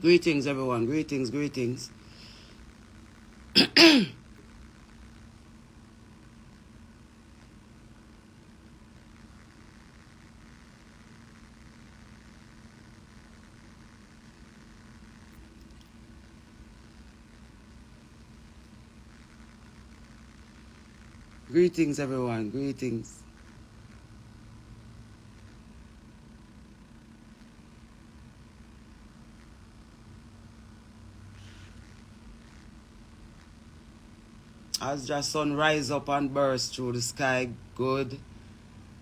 Greetings, everyone. Greetings, greetings. Greetings, everyone. Greetings. As the sun rise up and burst through the sky, good,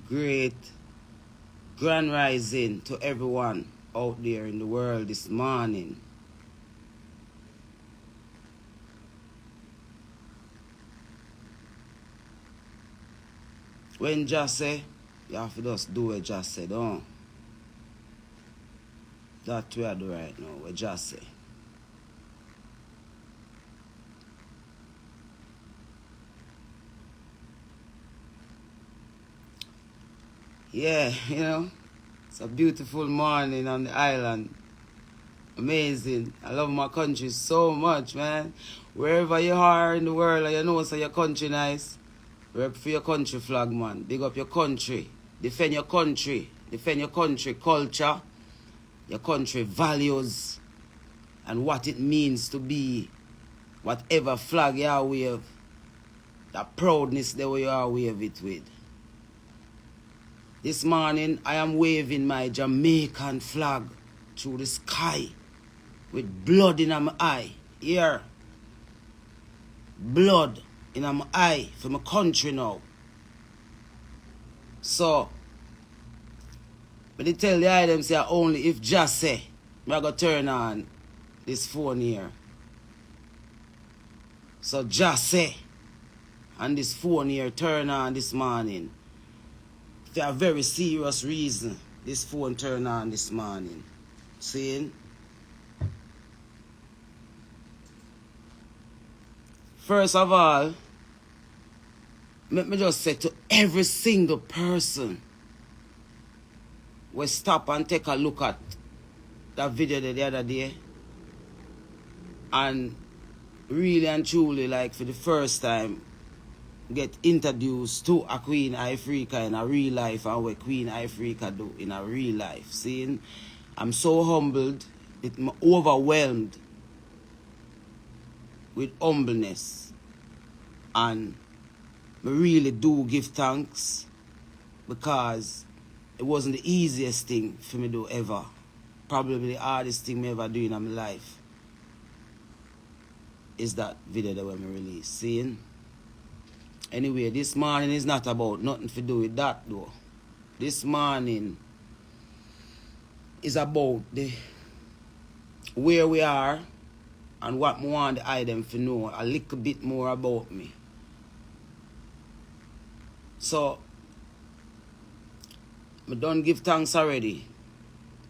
great, grand rising to everyone out there in the world this morning. When just say, you have to just do what just say, don't. That's what I do right now, what just say. Yeah, you know, it's a beautiful morning on the island. Amazing. I love my country so much, man. Wherever you are in the world, you know so your country nice. Rep for your country flag, man. Big up your country. Defend your country. Defend your country culture, your country values, and what it means to be whatever flag you are wave. That proudness that you are wave it with. This morning, I am waving my Jamaican flag through the sky with blood in my eye. Here. Blood in my eye for my country now. So, but they tell the items say only if just say, I'm going to turn on this phone here. So just say, and this phone here turn on this morning. For a very serious reason, this phone turned on this morning. Seeing? First of all, let me just say to every single person, we stop and take a look at that video the other day, and really and truly, like for the first time, get introduced to a Queen Ifrica in a real life and what Queen Ifrica do in a real life. Seeing, I'm so humbled, I'm overwhelmed with humbleness, and I really do give thanks because it wasn't the easiest thing for me to do ever. Probably the hardest thing I ever do in my life is that video that we release. Seeing? Anyway, this morning is not about nothing to do with that though. This morning is about the where we are and what I want the item to know a little bit more about me. So, I don't give thanks already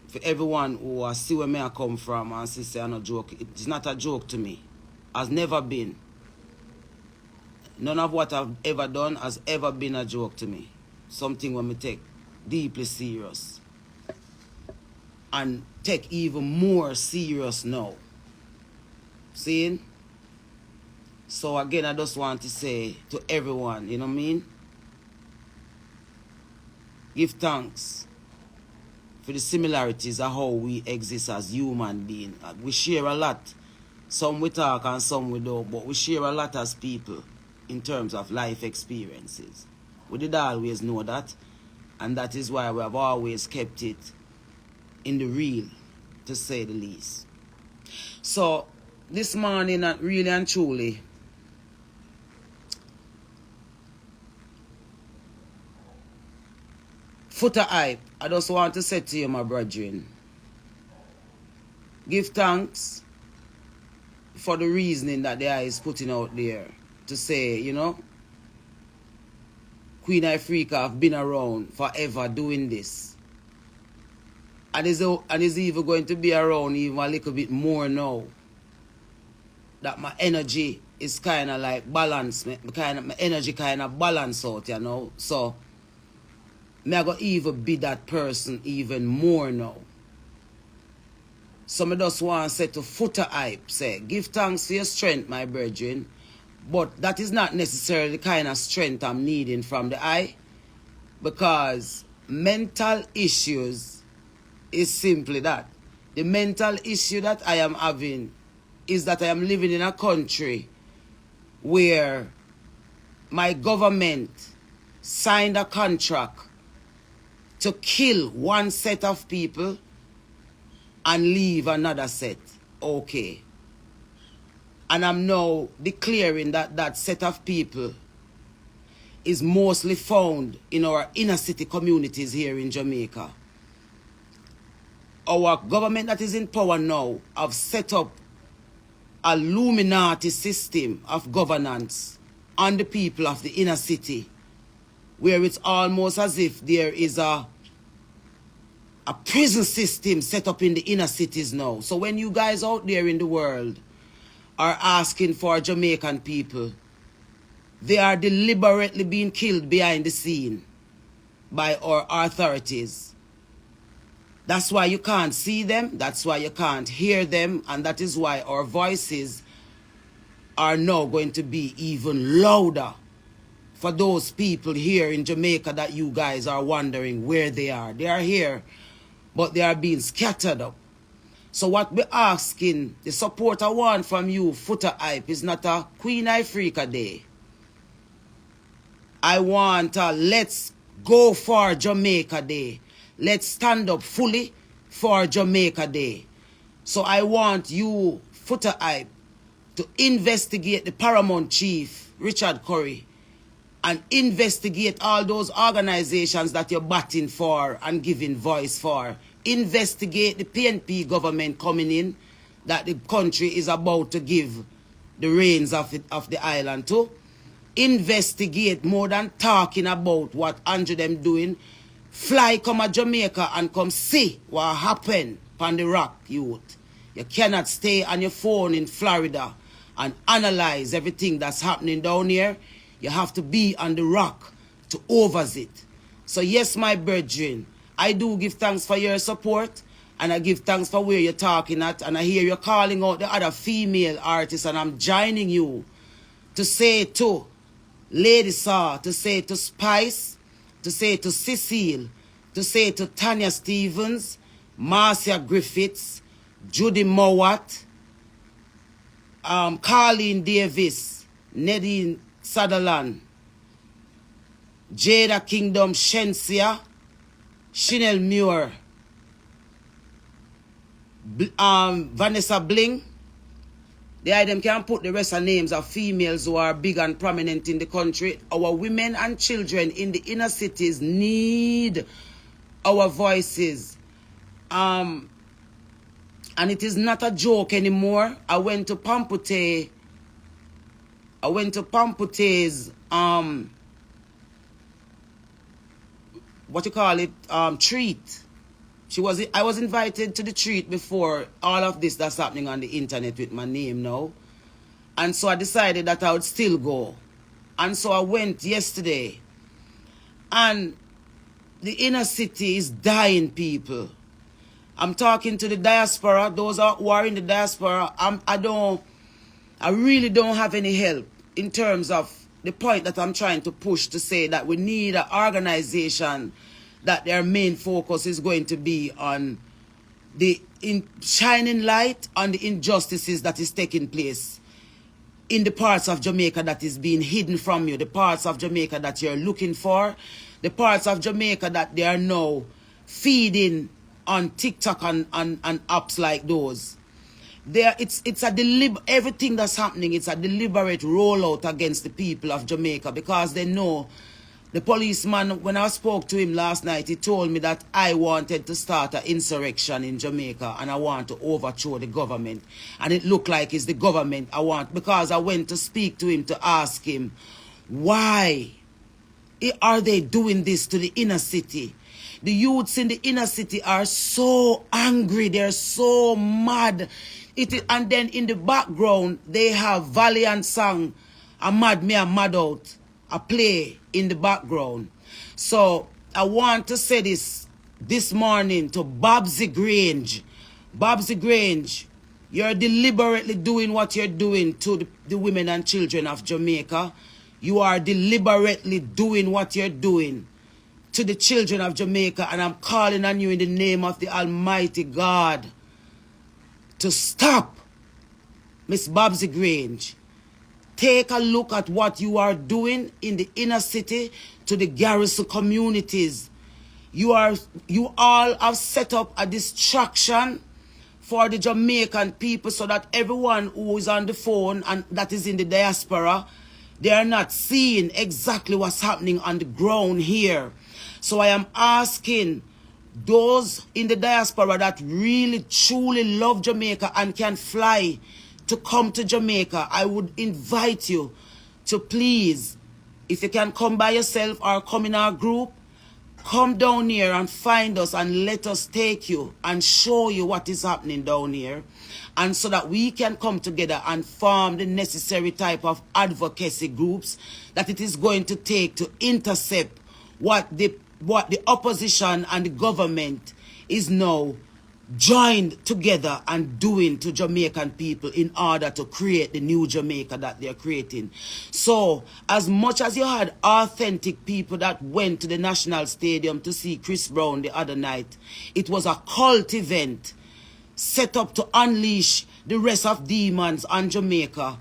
for everyone who see where I come from and say I'm not joke. It's not a joke to me. Has never been. None of what I've ever done has ever been a joke to me. Something when me take deeply serious. And take even more serious now. Seeing? So again, I just want to say to everyone, you know what I mean? Give thanks for the similarities of how we exist as human beings. We share a lot. Some we talk and some we don't, but we share a lot as people in terms of life experiences. We did always know that, and that is why we have always kept it in the real, to say the least. So, this morning, really and truly, footer hype, I just want to say to you, my brethren, give thanks for the reasoning that the eye is putting out there to say, you know, Queen Ifrica have been around forever doing this. And is even going to be around even a little bit more now. That my energy is kind of like balanced. My energy kind of balance out, you know. So, I'm going to even be that person even more now. Some of us want to say to footer hype, say, give thanks for your strength, my brethren. But that is not necessarily the kind of strength I'm needing from the eye. Because mental issues is simply that. The mental issue that I am having is that I am living in a country where my government signed a contract to kill one set of people and leave another set. Okay. And I'm now declaring that that set of people is mostly found in our inner city communities here in Jamaica. Our government that is in power now have set up a Illuminati system of governance on the people of the inner city, where it's almost as if there is a prison system set up in the inner cities now. So when you guys out there in the world are asking for Jamaican people, they are deliberately being killed behind the scene by our authorities. That's why you can't see them, that's why you can't hear them, and that is why our voices are now going to be even louder for those people here in Jamaica that you guys are wondering where they are. They are here, but they are being scattered up. So what we're asking, the support I want from you, Footer Hype, is not a Queen Ifrica Day. I want a Let's Go for Jamaica Day. Let's stand up fully for Jamaica Day. So I want you, Footer Hype, to investigate the Paramount Chief, Richard Curry, and investigate all those organizations that you're batting for and giving voice for. Investigate the PNP government coming in that the country is about to give the reins of the island to. Investigate more than talking about what Andrew them doing. Fly come to Jamaica and come see what happened on the rock, youth. You cannot stay on your phone in Florida and analyze everything that's happening down here. You have to be on the rock to oversee it. So yes, my brethren, I do give thanks for your support, and I give thanks for where you're talking at, and I hear you calling out the other female artists, and I'm joining you to say to Lady Saw, to say to Spice, to say to Cecile, to say to Tanya Stevens, Marcia Griffiths, Judy Mowat, Carleen Davis, Nadine Sutherland, Jada Kingdom Shensia, Chanel Muir, Vanessa Bling. The item can put the rest of names of females who are big and prominent in the country. Our women and children in the inner cities need our voices. And it is not a joke anymore. I went to Pampute's treat. I was invited to the treat before all of this that's happening on the internet with my name now. And so I decided that I would still go. And so I went yesterday. And the inner city is dying, people. I'm talking to the diaspora, those who are in the diaspora. I really don't have any help in terms of the point that I'm trying to push to say that we need an organization that their main focus is going to be on the shining light on the injustices that is taking place in the parts of Jamaica that is being hidden from you, the parts of Jamaica that you're looking for, the parts of Jamaica that they are now feeding on TikTok and apps like those. It's a everything that's happening, it's a deliberate rollout against the people of Jamaica, because they know. The policeman, when I spoke to him last night, he told me that I wanted to start an insurrection in Jamaica and I want to overthrow the government. And it looked like it's the government I want, because I went to speak to him to ask him, why are they doing this to the inner city? The youths in the inner city are so angry, they're so mad. And then in the background, they have Valiant song, "A Mad Me, a Mad Out," a play in the background. So I want to say this morning to Babsy Grange. Babsy Grange, you're deliberately doing what you're doing to the women and children of Jamaica. You are deliberately doing what you're doing to the children of Jamaica, and I'm calling on you in the name of the Almighty God to stop. Miss Babsy Grange, take a look at what you are doing in the inner city to the garrison communities. You all have set up a distraction for the Jamaican people so that everyone who is on the phone and that is in the diaspora, they are not seeing exactly what's happening on the ground here. So I am asking those in the diaspora that really truly love Jamaica and can fly to come to Jamaica, I would invite you to please, if you can come by yourself or come in our group, come down here and find us and let us take you and show you what is happening down here. And so that we can come together and form the necessary type of advocacy groups that it is going to take to intercept what the opposition and the government is now joined together and doing to Jamaican people in order to create the new Jamaica that they're creating. So, as much as you had authentic people that went to the National Stadium to see Chris Brown the other night, it was a cult event set up to unleash the rest of demons on Jamaica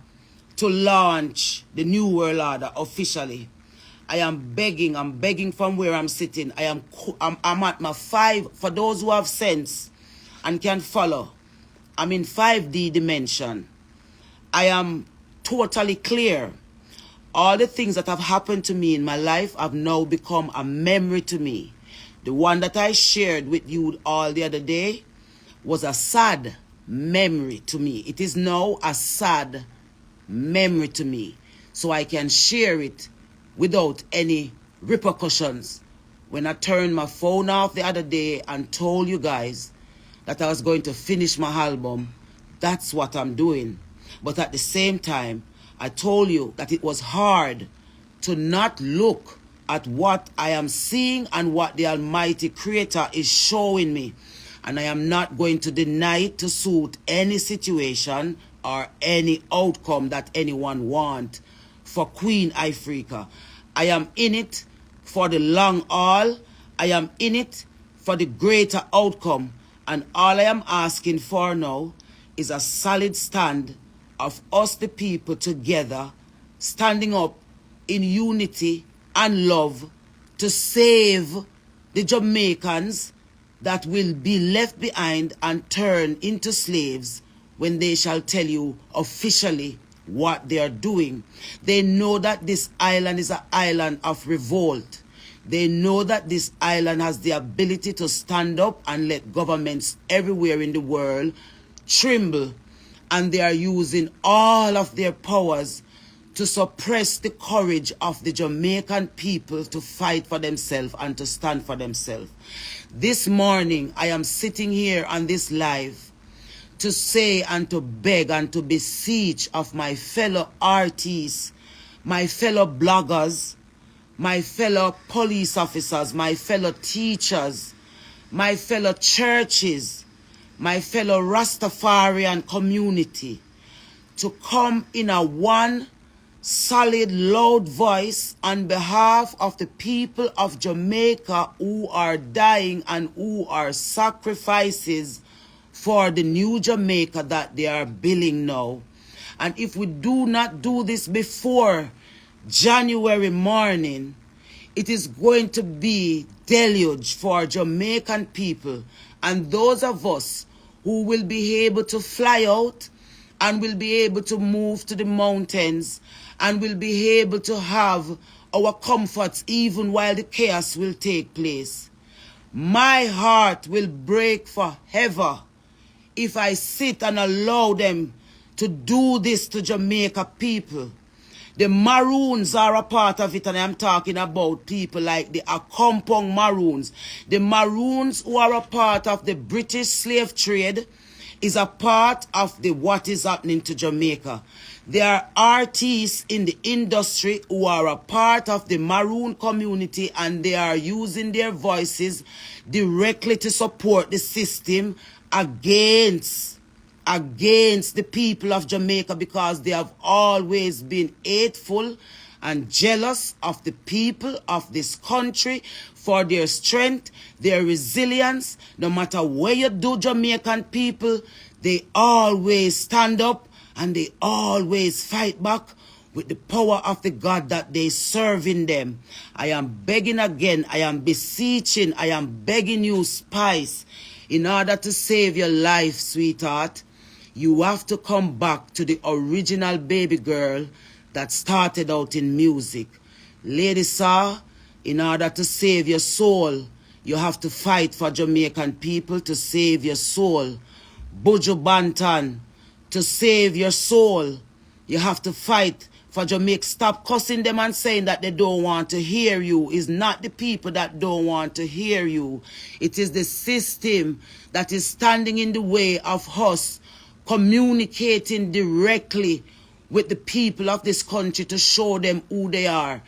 to launch the New World Order officially. I'm begging from where I'm sitting. I'm at my 5, for those who have sense and can follow, I'm in 5D dimension. I am totally clear. All the things that have happened to me in my life have now become a memory to me. The one that I shared with you all the other day was a sad memory to me. It is now a sad memory to me. So I can share it without any repercussions. When I turned my phone off the other day and told you guys that I was going to finish my album, that's what I'm doing. But at the same time, I told you that it was hard to not look at what I am seeing and what the Almighty Creator is showing me. And I am not going to deny it to suit any situation or any outcome that anyone wants for Queen Ifrica. I am in it for the long haul. I am in it for the greater outcome. And all I am asking for now is a solid stand of us, the people, together, standing up in unity and love to save the Jamaicans that will be left behind and turn into slaves when they shall tell you officially what they are doing. They know that this island is an island of revolt. They know that this island has the ability to stand up and let governments everywhere in the world tremble. And they are using all of their powers to suppress the courage of the Jamaican people to fight for themselves and to stand for themselves. This morning, I am sitting here on this live to say and to beg and to beseech of my fellow artists, my fellow bloggers, my fellow police officers, my fellow teachers, my fellow churches, my fellow Rastafarian community to come in a one solid, loud voice on behalf of the people of Jamaica who are dying and who are sacrifices for the new Jamaica that they are building now. And if we do not do this before January morning, it is going to be deluge for Jamaican people and those of us who will be able to fly out and will be able to move to the mountains and will be able to have our comforts even while the chaos will take place. My heart will break forever if I sit and allow them to do this to Jamaica people. The Maroons are a part of it, and I'm talking about people like the Accompong Maroons. The Maroons who are a part of the British slave trade is a part of the what is happening to Jamaica. There are artists in the industry who are a part of the Maroon community, and they are using their voices directly to support the system against the people of Jamaica, because they have always been hateful and jealous of the people of this country for their strength, their resilience. No matter where you do, Jamaican people, they always stand up and they always fight back with the power of the God that they serve in them. I am begging again, I am beseeching, I am begging you, Spice, in order to save your life, sweetheart, you have to come back to the original baby girl that started out in music. Lady Saw, in order to save your soul, you have to fight for Jamaican people to save your soul. Buju Banton, to save your soul, you have to fight for Jamaica. Stop cussing them and saying that they don't want to hear you. It's not the people that don't want to hear you. It is the system that is standing in the way of us communicating directly with the people of this country to show them who they are.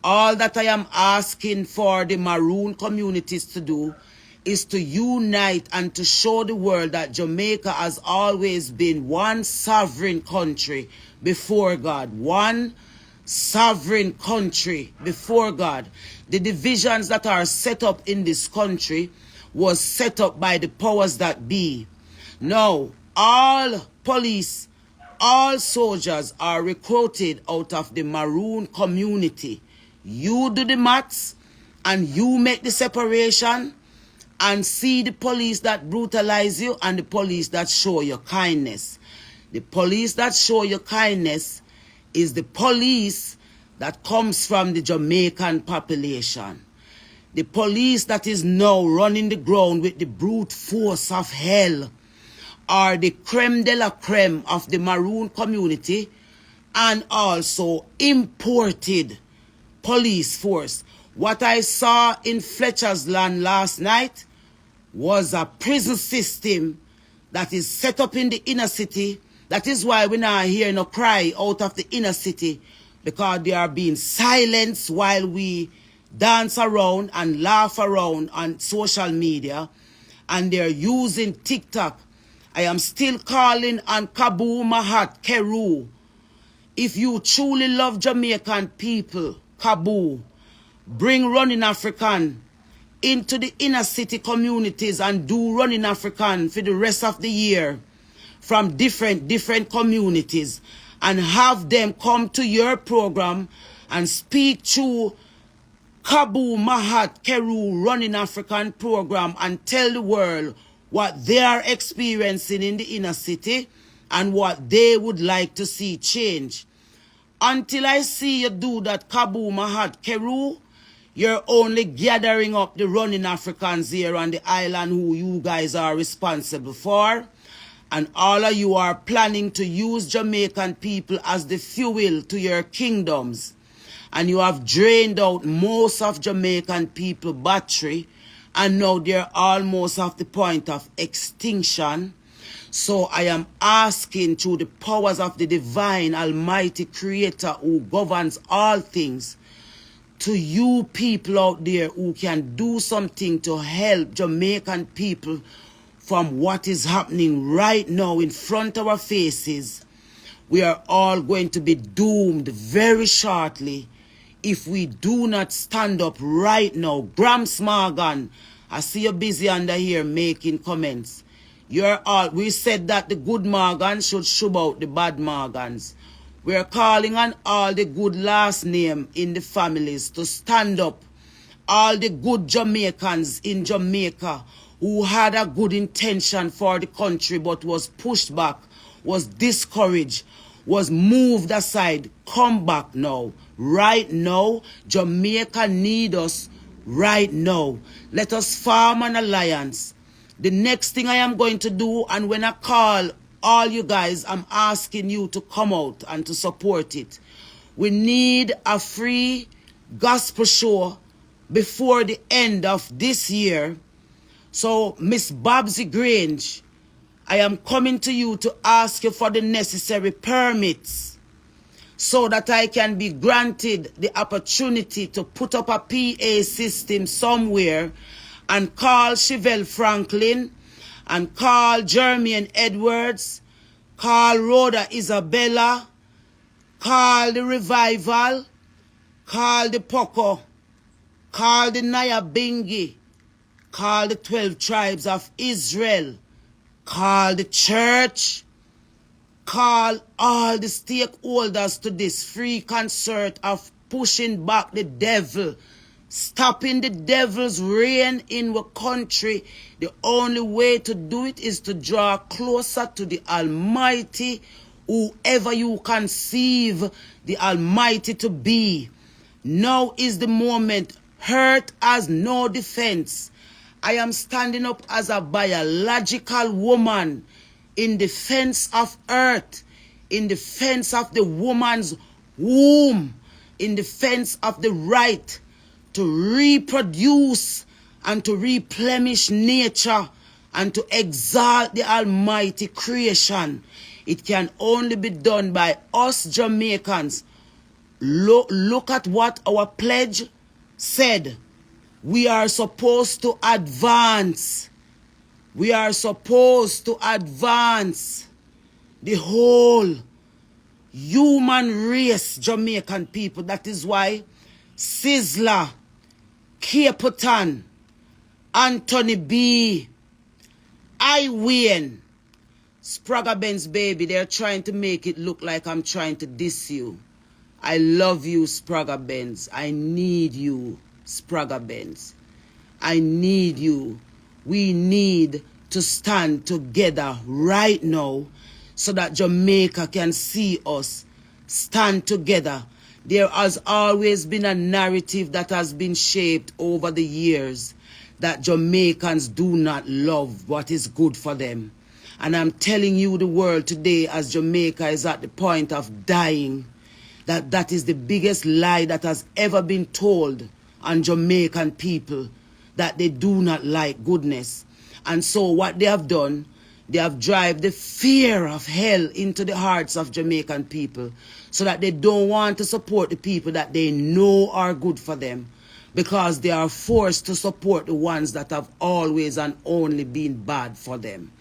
All that I am asking for the maroon communities to do is to unite and to show the world that Jamaica has always been one sovereign country before God. One sovereign country before God. The divisions that are set up in this country was set up by the powers that be. Now, all police, all soldiers are recruited out of the maroon community. You do the maths and you make the separation and see the police that brutalize you and the police that show you kindness. The police that show you kindness is the police that comes from the Jamaican population. The police that is now running the ground with the brute force of hell are the creme de la creme of the maroon community and also imported police force. What I saw in Fletcher's Land last night was a prison system that is set up in the inner city. That is why we now hear no cry out of the inner city, because they are being silenced while we dance around and laugh around on social media, and they're using TikTok. I am still calling on Kabu Mahat Keru. If you truly love Jamaican people, Kabu, bring Running African into the inner city communities and do Running African for the rest of the year from different communities, and have them come to your program and speak to Kabu Mahat Keru Running African program and tell the world what they are experiencing in the inner city and what they would like to see change. Until I see you do that, Kabu Mahat Keru, you're only gathering up the Running Africans here on the island who you guys are responsible for. And all of you are planning to use Jamaican people as the fuel to your kingdoms. And you have drained out most of Jamaican people battery. And now they're almost at the point of extinction. So I am asking through the powers of the divine almighty creator who governs all things, to you people out there who can do something to help Jamaican people from what is happening right now in front of our faces. We are all going to be doomed very shortly if we do not stand up right now. Grams Morgan, I see you busy under here making comments. We said that the good Morgans should shove out the bad Morgans. We're calling on all the good last name in the families to stand up. All the good Jamaicans in Jamaica who had a good intention for the country but was pushed back, was discouraged, was moved aside. Come back now. Right now, Jamaica need us right now. Let us form an alliance. The next thing I am going to do, and when I call all you guys, I'm asking you to come out and to support it. We need a free gospel show before the end of this year. So, Miss Babsy Grange, I am coming to you to ask you for the necessary permits so that I can be granted the opportunity to put up a PA system somewhere and call Chevelle Franklin and call Jermaine Edwards, call Rhoda Isabella, call the Revival, call the Poco, call the Nyabingi, call the 12 tribes of Israel, call the church, call all the stakeholders to this free concert of pushing back the devil, stopping the devil's reign in our country. The only way to do it is to draw closer to the Almighty, whoever you conceive the Almighty to be. Now is the moment. Hurt has no defense. I am standing up as a biological woman in defense of earth, in defense of the woman's womb, in defense of the right to reproduce and to replenish nature and to exalt the almighty creation. It can only be done by us Jamaicans. Look at what our pledge said. We are supposed to advance. We are supposed to advance the whole human race, Jamaican people. That is why Sizzler, Capotan, Anthony B, Wayne, Spragga Benz baby, they're trying to make it look like I'm trying to diss you. I love you, Spragga Benz. I need you, Spragga Benz. I need you. We need to stand together right now so that Jamaica can see us stand together. There has always been a narrative that has been shaped over the years that Jamaicans do not love what is good for them. And I'm telling you the world today, as Jamaica is at the point of dying, that is the biggest lie that has ever been told on Jamaican people, that they do not like goodness. And so what they have done, they have driven the fear of hell into the hearts of Jamaican people so that they don't want to support the people that they know are good for them, because they are forced to support the ones that have always and only been bad for them.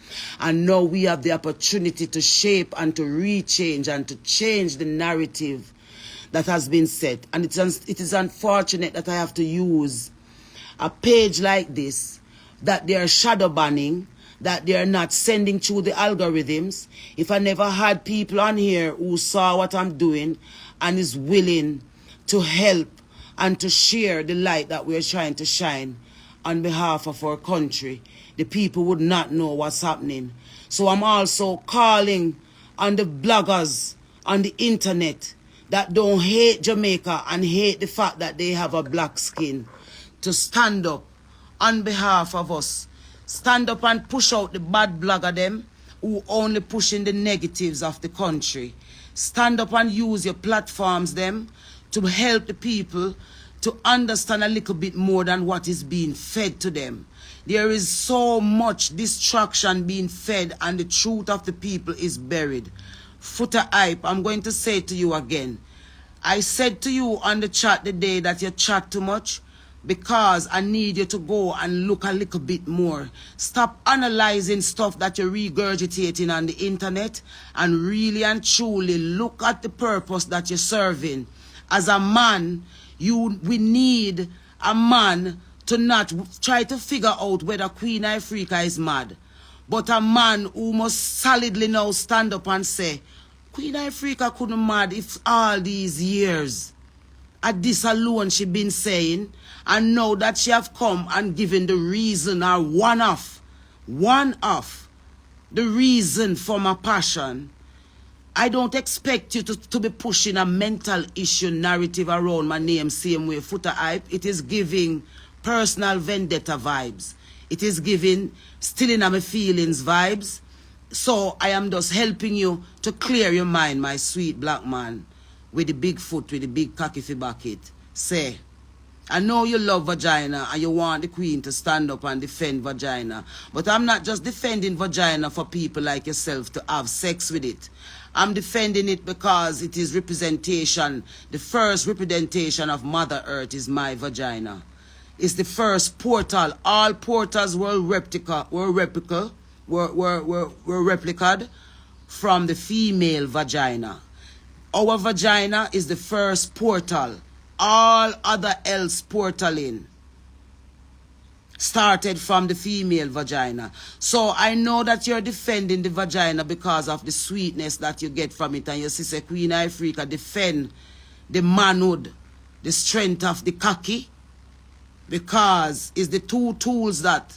And now we have the opportunity to shape and to rechange and to change the narrative that has been set. And it is unfortunate that I have to use a page like this, that they are shadow banning, that they are not sending through the algorithms. If I never had people on here who saw what I'm doing and is willing to help and to share the light that we're trying to shine on behalf of our country, the people would not know what's happening. So I'm also calling on the bloggers on the internet that don't hate Jamaica and hate the fact that they have a black skin to stand up on behalf of us. Stand up and push out the bad blogger them who only pushing the negatives of the country. Stand up and use your platforms them to help the people to understand a little bit more than what is being fed to them. There is so much distraction being fed and the truth of the people is buried. Footer hype, I'm going to say to you again. I said to you on the chat the day that you chat too much, because I need you to go and look a little bit more. Stop analyzing stuff that you're regurgitating on the internet and really and truly look at the purpose that you're serving. As a man, we need a man to not try to figure out whether Queen Ifrica is mad, but a man who must solidly now stand up and say, Queen Ifrica couldn't mad if all these years at this alone she been saying, and now that she have come and given the reason, or one of the reason for my passion. I don't expect you to be pushing a mental issue narrative around my name same way, Footer hype. It is giving personal vendetta vibes. It is giving stealing of my feelings vibes. So I am just helping you to clear your mind, my sweet black man, with the big foot, with the big cocky fi bucket. Say, I know you love vagina and you want the queen to stand up and defend vagina. But I'm not just defending vagina for people like yourself to have sex with it. I'm defending it because it is representation. The first representation of Mother Earth is my vagina. It's the first portal. All portals were replica were replicated from the female vagina. Our vagina is the first portal. All other else portaling started from the female vagina. So I know that you're defending the vagina because of the sweetness that you get from it. And your sister Queen Ifrica defend the manhood, the strength of the cocky, because it's the two tools that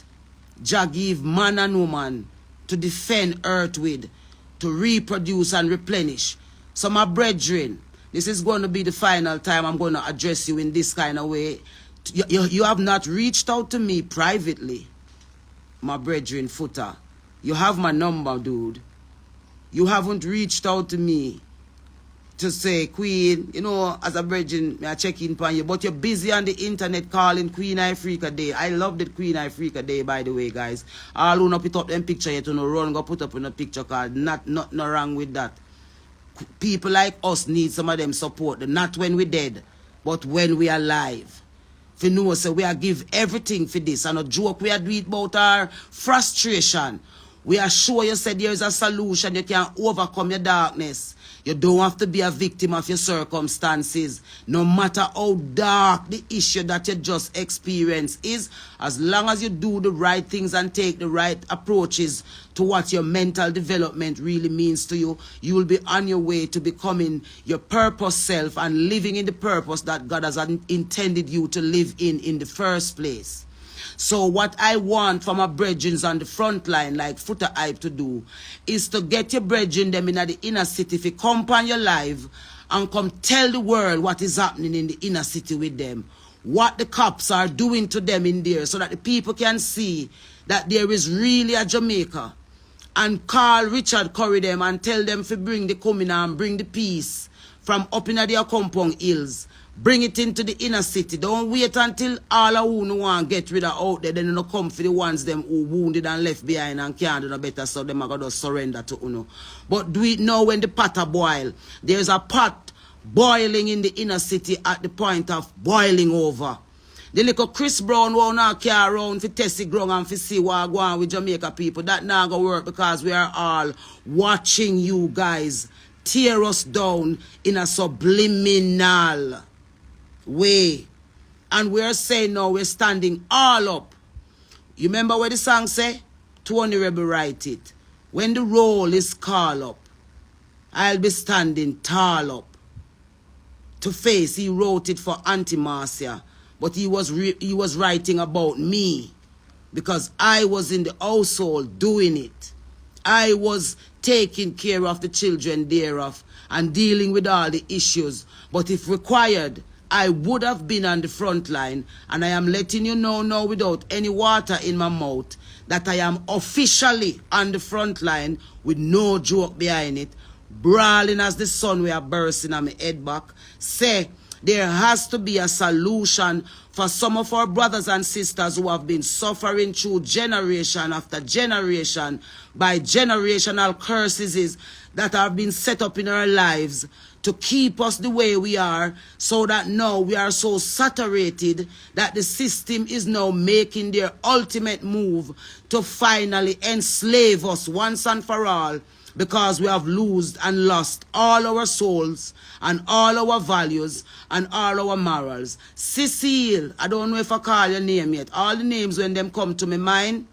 Jah give man and woman to defend earth with, to reproduce and replenish. So my brethren, this is going to be the final time I'm going to address you in this kind of way. You have not reached out to me privately, my brethren footer. You have my number, dude. You haven't reached out to me to say, Queen, you know, as a brethren, I check in upon you, but you're busy on the internet calling Queen Ifrica Day. I love that Queen Ifrica Day, by the way, guys. All who not put up them picture yet, no run, go put up in a picture card. Nothing wrong with that. People like us need some of them support. Not when we're dead, but when we are alive. If you know, so we are give everything for this. And a joke we are doing about our frustration. We are sure you said there is a solution. You can overcome your darkness. You don't have to be a victim of your circumstances. No matter how dark the issue that you just experienced is, as long as you do the right things and take the right approaches to what your mental development really means to you, you will be on your way to becoming your purpose self and living in the purpose that God has intended you to live in the first place. So what I want from my brethren on the front line, like Footer Hype to do, is to get your brethren them in the inner city. If you come on your live and come tell the world what is happening in the inner city with them, what the cops are doing to them in there, so that the people can see that there is really a Jamaica. And call Richard Curry them and tell them to bring the coming and bring the peace from up in their compound hills. Bring it into the inner city. Don't wait until all of who no want get rid of out there. Then you come for the ones them who wounded and left behind and can't do no better, so them are going to surrender to Uno. But do it now when the pot are boil. There's a pot boiling in the inner city at the point of boiling over. The little Chris Brown who now carry around for testing ground and for see what go on with Jamaica people. That not going to work, because we are all watching you guys tear us down in a subliminal way. And we're saying now we're standing all up. You remember what the song say? Tony Rebel write it. When the roll is called up, I'll be standing tall up. To face, he wrote it for Auntie Marcia, but he was writing about me, because I was in the household doing it. I was taking care of the children thereof and dealing with all the issues. But if required, I would have been on the front line, and I am letting you know now without any water in my mouth that I am officially on the front line with no joke behind it, brawling as the sun we are bursting on my head back. Say, there has to be a solution for some of our brothers and sisters who have been suffering through generation after generation by generational curses that have been set up in our lives to keep us the way we are, so that now we are so saturated that the system is now making their ultimate move to finally enslave us once and for all, because we have lost all our souls and all our values and all our morals. Cecile, I don't know if I call your name yet. All the names when them come to my mind,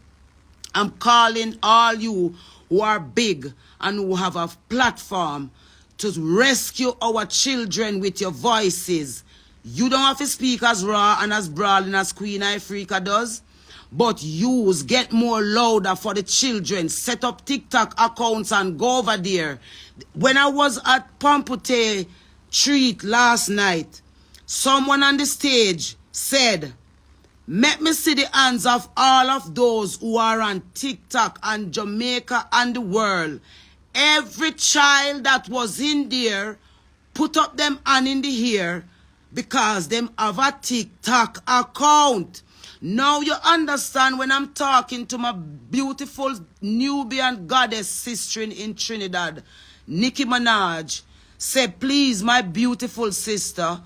I'm calling all you who are big and who have a platform to rescue our children with your voices. You don't have to speak as raw and as brawling as Queen Ifrica does, but use, get more louder for the children. Set up TikTok accounts and go over there. When I was at Pampute Treat last night, someone on the stage said, "Let me see the hands of all of those who are on TikTok and Jamaica and the world." Every child that was in there put up them hand in the air, because them have a TikTok account. Now you understand when I'm talking to my beautiful Nubian goddess sister in Trinidad, Nicki Minaj. Say, please, my beautiful sister,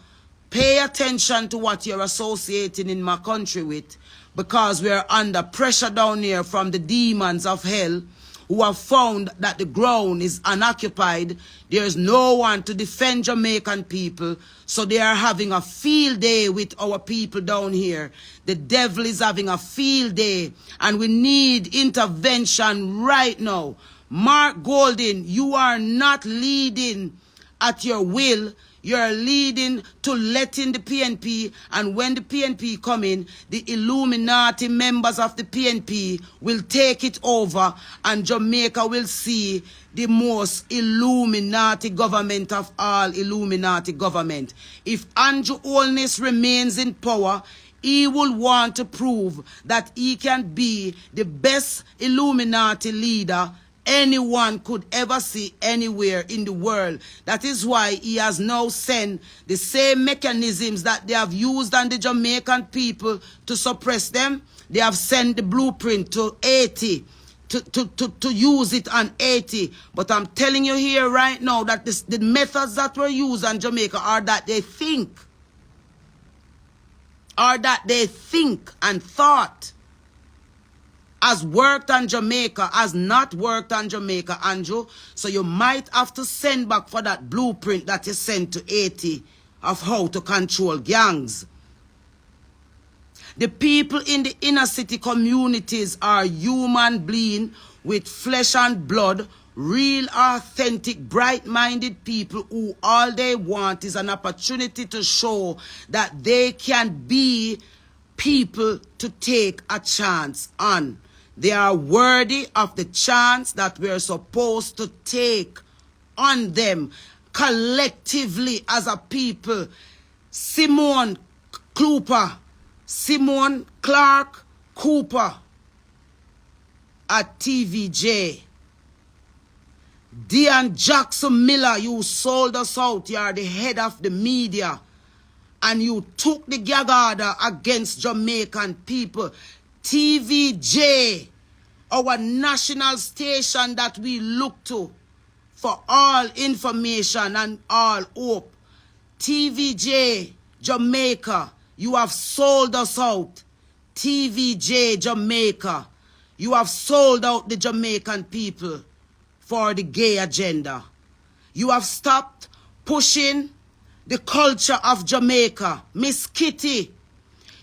Pay attention to what you're associating in my country with, because we are under pressure down here from the demons of hell who have found that the ground is unoccupied. There's no one to defend Jamaican people. So they are having a field day with our people down here. The devil is having a field day, and we need intervention right now. Mark Golding, you are not leading at your will. You're leading to letting the PNP, and when the PNP come in, the Illuminati members of the PNP will take it over, and Jamaica will see the most Illuminati government of all Illuminati government. If Andrew Holness remains in power, he will want to prove that he can be the best Illuminati leader anyone could ever see anywhere in the world. That is why he has now sent the same mechanisms that they have used on the Jamaican people to suppress them. They have sent the blueprint to Haiti to use it on Haiti. But I'm telling you here right now that the methods that were used on Jamaica are that they think. And thought has worked on Jamaica, has not worked on Jamaica, Andrew. So you might have to send back for that blueprint that you sent to Haiti of how to control gangs. The people in the inner city communities are human beings with flesh and blood, real, authentic, bright-minded people who all they want is an opportunity to show that they can be people to take a chance on. They are worthy of the chance that we're supposed to take on them collectively as a people. Simone Clark Cooper at TVJ. Dean Jackson Miller, you sold us out. You are the head of the media, and you took the gag order against Jamaican people. TVJ, our national station that we look to for all information and all hope. TVJ, Jamaica, you have sold us out. TVJ, Jamaica, you have sold out the Jamaican people for the gay agenda. You have stopped pushing the culture of Jamaica. Miss Kitty,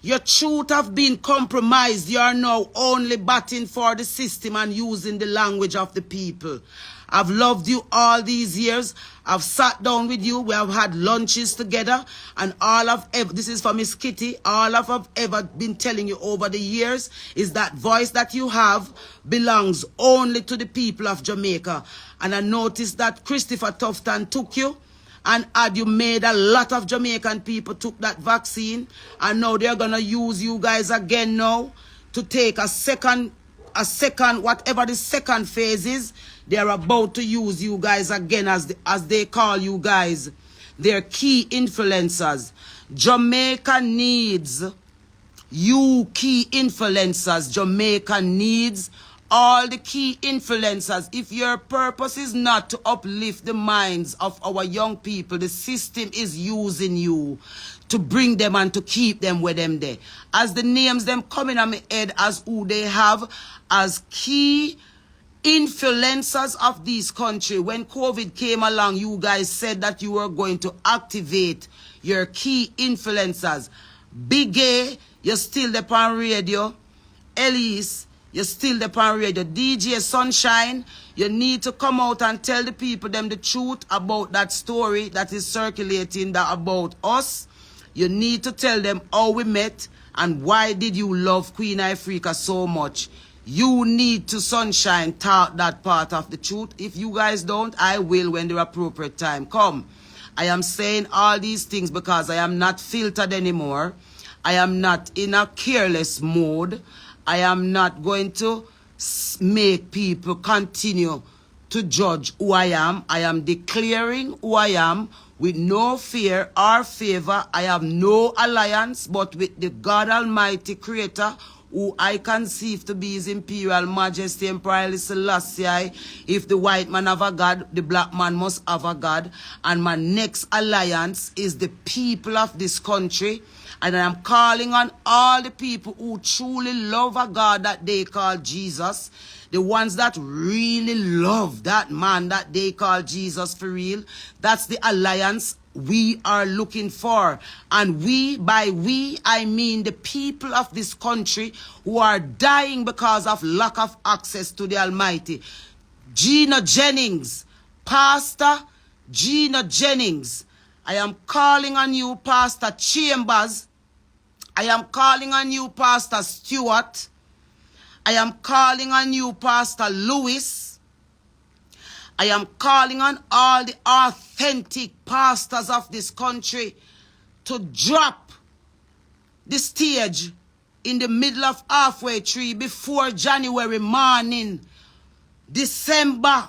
your truth have been compromised. You are now only batting for the system and using the language of the people. I've loved you all these years. I've sat down with you. We have had lunches together. And all I've ever, this is for Miss Kitty, all I've ever been telling you over the years is that voice that you have belongs only to the people of Jamaica. And I noticed that Christopher Tufton took you, and had you made a lot of Jamaican people took that vaccine, and now they're going to use you guys again now to take a second, whatever the second phase is, they're about to use you guys again as they call you guys. They're key influencers. Jamaica needs you key influencers. Jamaica needs all the key influencers. If your purpose is not to uplift the minds of our young people, the system is using you to bring them and to keep them with them there. As the names them coming on my head as who they have as key influencers of this country. When COVID came along, you guys said that you were going to activate your key influencers. Big A, you're still there on radio. Elise, you're still there on radio. DJ Sunshine, you need to come out and tell the people them the truth about that story that is circulating that about us. You need to tell them how we met and why did you love Queen Ifrica so much. You need to, Sunshine, talk that part of the truth. If you guys don't, I will when the appropriate time come. I am saying all these things because I am not filtered anymore. I am not in a careless mode. I am not going to make people continue to judge who I am. I am declaring who I am with no fear or favor. I have no alliance but with the God Almighty Creator who I conceive to be His Imperial Majesty Emperor Haile Selassie. If the white man have a God, the black man must have a God. And my next alliance is the people of this country. And I am calling on all the people who truly love a God that they call Jesus. The ones that really love that man that they call Jesus for real. That's the alliance we are looking for. And we, by we, I mean the people of this country who are dying because of lack of access to the Almighty. Gina Jennings, Pastor Gina Jennings, I am calling on you, Pastor Chambers. I am calling on you, Pastor Stewart. I am calling on you, Pastor Lewis. I am calling on all the authentic pastors of this country to drop the stage in the middle of halfway tree before January morning. December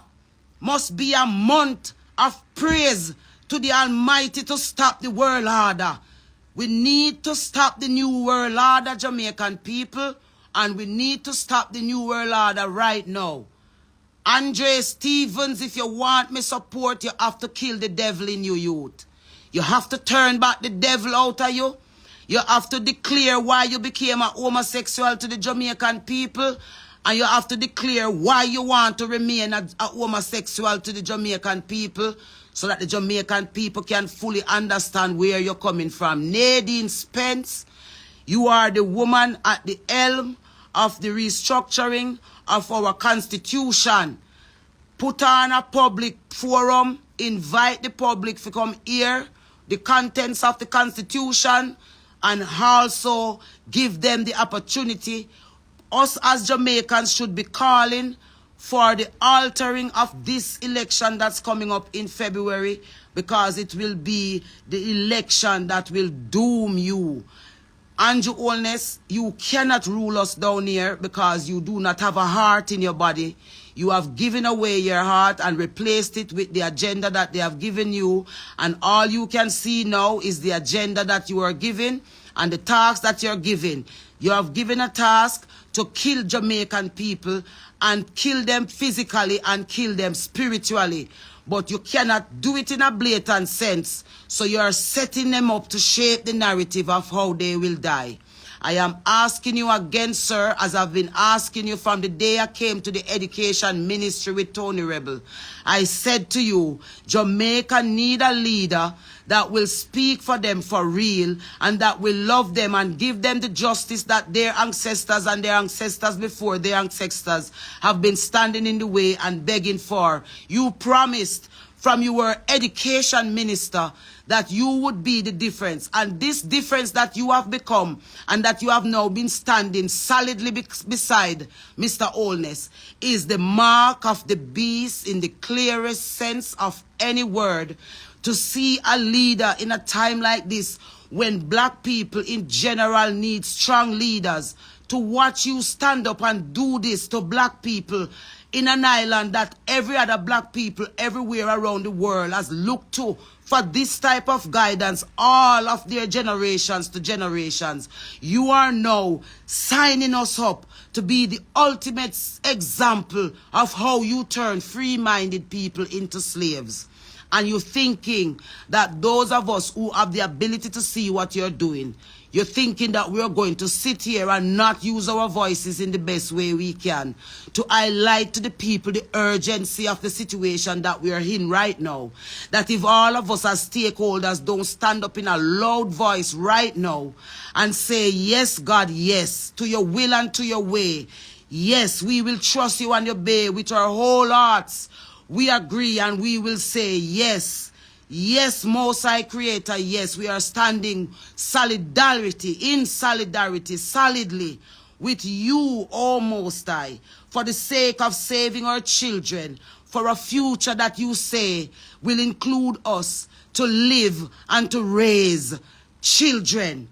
must be a month of praise to the Almighty to stop the world order. We need to stop the new world order, Jamaican people, and we need to stop the new world order right now. Andre Stevens, if you want me support, you have to kill the devil in you, youth. You have to turn back the devil out of you. You have to declare why you became a homosexual to the Jamaican people. And you have to declare why you want to remain a homosexual to the Jamaican people, so that the Jamaican people can fully understand where you're coming from. Nadine Spence, you are the woman at the helm of the restructuring of our constitution. Put on a public forum, invite the public to come hear the contents of the constitution, and also give them the opportunity. Us as Jamaicans should be calling for the altering of this election that's coming up in February, because it will be the election that will doom you. Andrew Holness, you cannot rule us down here because you do not have a heart in your body. You have given away your heart and replaced it with the agenda that they have given you. And all you can see now is the agenda that you are given and the task that you're given. You have given a task to kill Jamaican people and kill them physically and kill them spiritually. But you cannot do it in a blatant sense. So you are setting them up to shape the narrative of how they will die. I am asking you again, sir, as I've been asking you from the day I came to the education ministry with Tony Rebel. I said to you, Jamaica need a leader that will speak for them for real and that will love them and give them the justice that their ancestors and their ancestors before their ancestors have been standing in the way and begging for. You promised from your education minister that you would be the difference. And this difference that you have become and that you have now been standing solidly beside Mr. Holness is the mark of the beast in the clearest sense of any word. To see a leader in a time like this, when black people in general need strong leaders, to watch you stand up and do this to black people in an island that every other black people everywhere around the world has looked to for this type of guidance, all of their generations to generations. You are now signing us up to be the ultimate example of how you turn free-minded people into slaves. And you're thinking that those of us who have the ability to see what you're doing, you're thinking that we're going to sit here and not use our voices in the best way we can to highlight to the people the urgency of the situation that we are in right now. That if all of us as stakeholders don't stand up in a loud voice right now and say, yes, God, yes, to your will and to your way. Yes, we will trust you and obey with our whole hearts. We agree and we will say, yes, yes, Most High Creator, yes, we are standing in solidarity, solidly with you, O Most High, for the sake of saving our children, for a future that you say will include us to live and to raise children.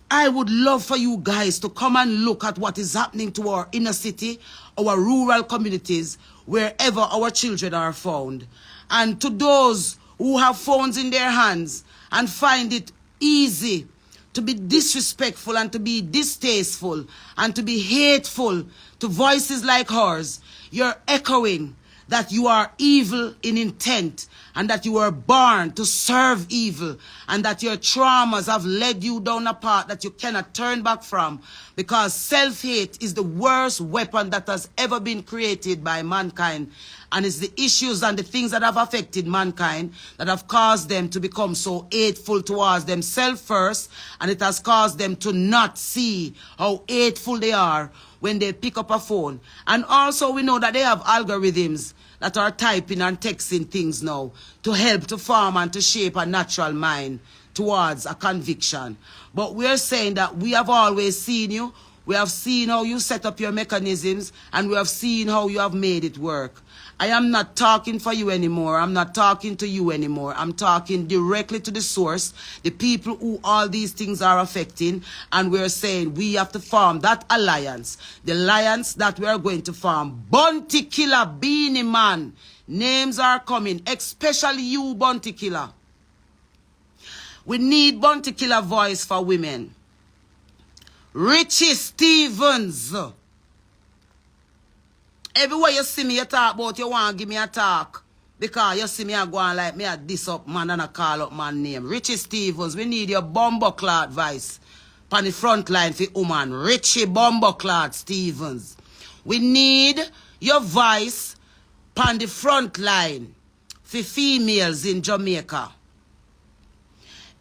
I would love for you guys to come and look at what is happening to our inner city, our rural communities, wherever our children are found. And to those who have phones in their hands and find it easy to be disrespectful and to be distasteful and to be hateful to voices like ours, you're echoing that you are evil in intent and that you were born to serve evil and that your traumas have led you down a path that you cannot turn back from, because self-hate is the worst weapon that has ever been created by mankind, and it's the issues and the things that have affected mankind that have caused them to become so hateful towards themselves first, and it has caused them to not see how hateful they are when they pick up a phone. And also we know that they have algorithms that are typing and texting things now to help to form and to shape a natural mind towards a conviction. But we're saying that we have always seen you. We have seen how you set up your mechanisms, and we have seen how you have made it work. I am not talking for you anymore. I'm not talking to you anymore. I'm talking directly to the source, the people who all these things are affecting, and we're saying we have to form that alliance, the alliance that we are going to form. Bounty Killer, Beanie Man, names are coming, especially you, Bounty Killer. We need Bounty Killer voice for women. Richie Stevens. Everywhere you see me, you talk about, you want to give me a talk. Because you see me, I go on like me, I diss up man and I call up man name. Richie Stevens, we need your bumbleclad voice on the front line for woman. Richie Bumbleclad Stevens. We need your voice on the front line for females in Jamaica.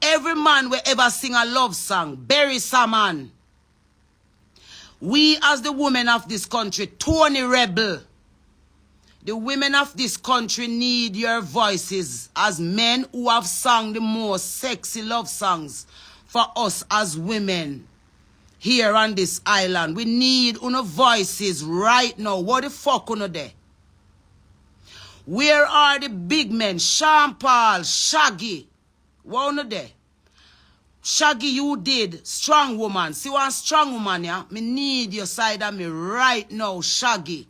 Every man will ever sing a love song, bury some man. We as the women of this country, Tony Rebel, the women of this country need your voices as men who have sung the most sexy love songs for us as women here on this island. We need your voices right now. What the fuck you there? Where are the big men? Sean Paul, Shaggy. What you there? Shaggy, you did. Strong woman. See one strong woman, yeah? Me need your side of me right now, Shaggy.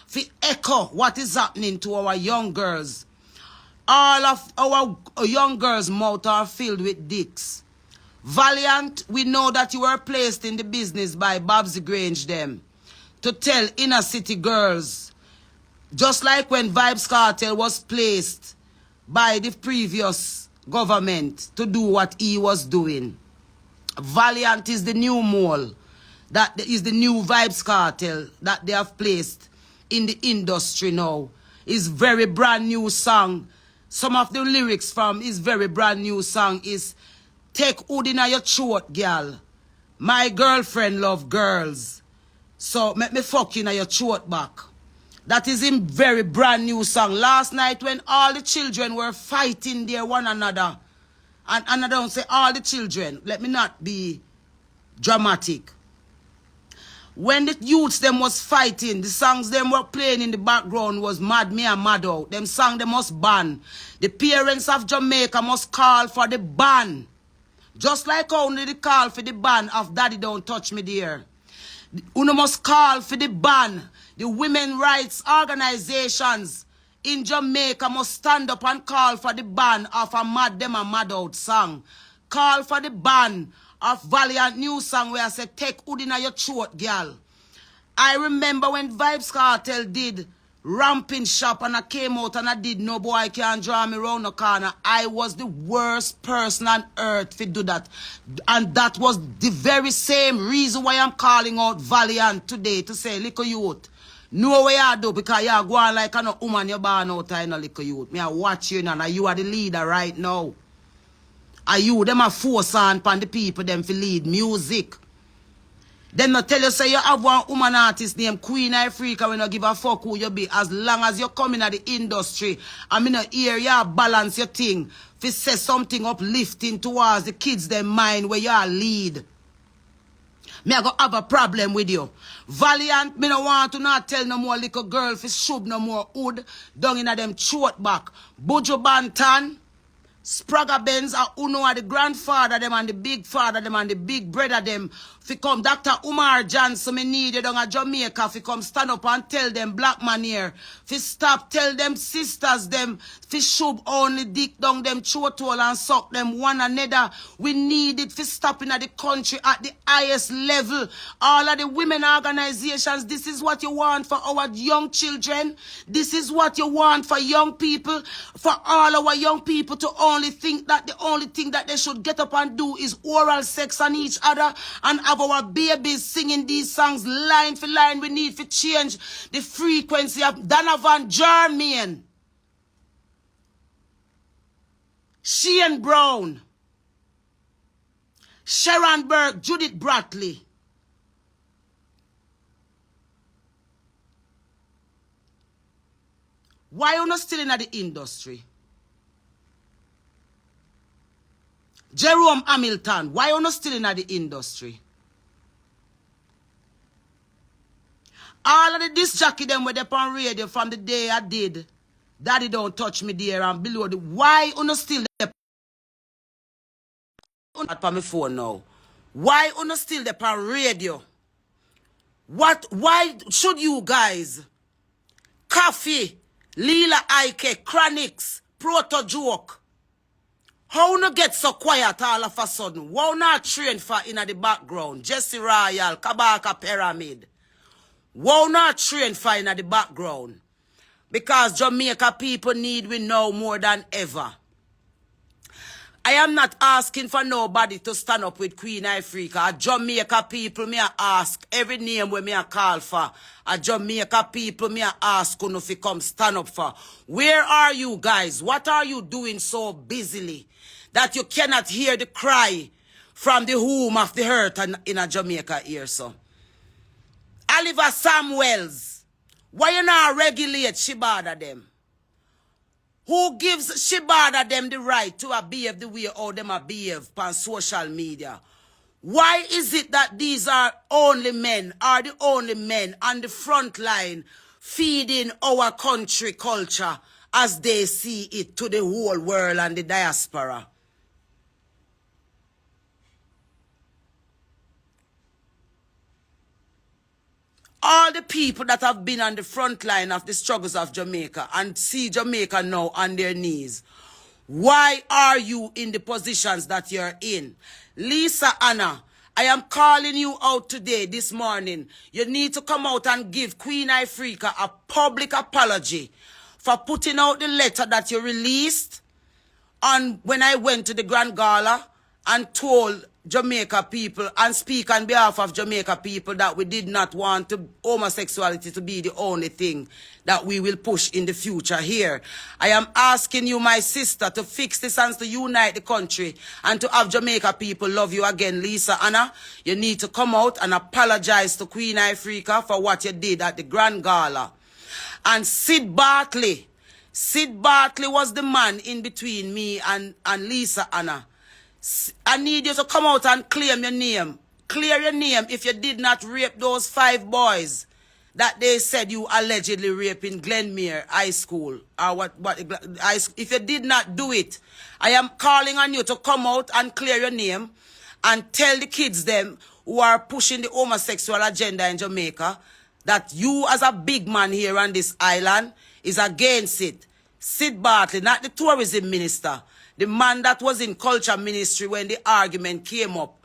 For echo what is happening to our young girls. All of our young girls' mouths are filled with dicks. Valiant, we know that you were placed in the business by Babs Grange them to tell inner city girls, just like when Vybz Kartel was placed by the previous government to do what he was doing. Valiant is the new mole, that is the new Vybz Kartel that they have placed in the industry now. His very brand new song, some of the lyrics from his very brand new song is take hood in your throat, girl. My girlfriend love girls, so make me fuck in your throat back. That is in very brand new song. Last night when all the children were fighting there one another, and I don't say all the children, let me not be dramatic. When the youths them was fighting, the songs them were playing in the background was Mad Me and Mad Out. Them song they must ban. The parents of Jamaica must call for the ban. Just like only the call for the ban of Daddy Don't Touch Me Dear. You must call for the ban. The women rights organizations in Jamaica must stand up and call for the ban of a Mad Them and Mad Out song. Call for the ban of Valiant new song where I said, take hood in your throat, girl. I remember when Vybz Kartel did Ramping Shop and I came out and I did No Boy Can't Draw Me Round the Corner. I was the worst person on earth to do that. And that was the very same reason why I'm calling out Valiant today to say, little youth, know what you do because you are going like a woman you're born out in a little youth. Me I watch you now and you are the leader right now. Are you them a force on the people them for lead music? Then not tell you say you have one woman artist named Queen Ifrica when you give a fuck who you be. As long as you come in at the industry, I mean here you balance your thing. If you say something uplifting towards the kids them mind where you are lead. Me I go have a problem with you. Valiant, me no want to not tell no more little girl fi shove no more hood down in a them throat back. Buju Banton, Spragga Benz are uno are the grandfather them and the big father them and the big brother them fi come Dr. Umar Johnson, me need you down at Jamaica fi come stand up and tell them black man here fi stop, tell them sisters them fi shove only dick down them throat hole and suck them one another. We need it fi stop in the country at the highest level. All of the women organizations, this is what you want for our young children. This is what you want for young people, for all our young people to only think that the only thing that they should get up and do is oral sex on each other and have our babies singing these songs line for line. We need to change the frequency of Donovan Germain, Shane Brown, Sharon Burke, Judith Bradley. Why are you not still in the industry? Jerome Hamilton, why are you not still in the industry? All of the disc jockey them were up on radio from the day I did Daddy Don't Touch Me There and below the, why are you not still there? On my phone now. Why are you not still there on radio? Why should you guys, Coffee, Lila Ike, Chronics, Proto Joke, how no get so quiet all of a sudden? Why not train for in the background? Jesse Royal, Kabaka Pyramid. Why not train for in the background? Because Jamaica people need we now more than ever. I am not asking for nobody to stand up with Queen Ifrica. Jamaica people, me a ask every name where me a call for. A Jamaica people, me a ask who if you come stand up for. Where are you guys? What are you doing so busily that you cannot hear the cry from the home of the hurt in a Jamaica here, so? Oliver Samuels, why you not regulate Shibada them? Who gives Shibada them the right to behave the way how them behave on social media? Why is it that these are the only men on the front line feeding our country culture as they see it to the whole world and the diaspora? All the people that have been on the front line of the struggles of Jamaica and see Jamaica now on their knees, why are you in the positions that you're in? Lisa Anna, I am calling you out today, this morning. You need to come out and give Queen Ifrica a public apology for putting out the letter that you released on when I went to the Grand Gala and told Jamaica people and speak on behalf of Jamaica people that we did not want homosexuality to be the only thing that we will push in the future here. I am asking you, my sister, to fix this and to unite the country and to have Jamaica people love you again. Lisa Anna, you need to come out and apologize to Queen Ifrica for what you did at the Grand Gala. And Sid Bartley was the man in between me and Lisa Anna. I need you to come out and claim your name. Clear your name if you did not rape those 5 boys that they said you allegedly raped in Glenmere High School. Or if you did not do it, I am calling on you to come out and clear your name and tell the kids them who are pushing the homosexual agenda in Jamaica that you as a big man here on this island is against it. Sid Bartley, not the tourism minister. The man that was in culture ministry when the argument came up.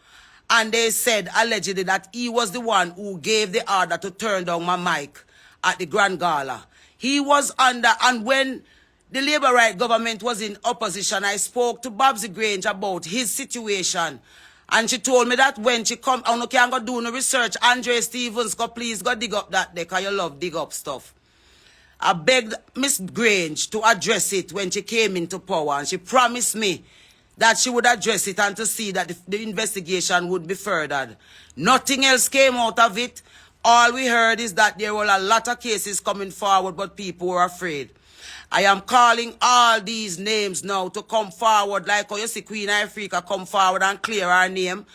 And they said allegedly that he was the one who gave the order to turn down my mic at the Grand Gala. He was under, and when the Labour Right government was in opposition, I spoke to Babsy Grange about his situation. And she told me that when she come, I can't go do no research. Andre Stevens, please go dig up that there because you love dig up stuff. I begged Miss Grange to address it when she came into power, and she promised me that she would address it and to see that the investigation would be furthered. Nothing else came out of it. All we heard is that there were a lot of cases coming forward, but people were afraid. I am calling all these names now to come forward, like how you see Queen Ifrica come forward and clear her name.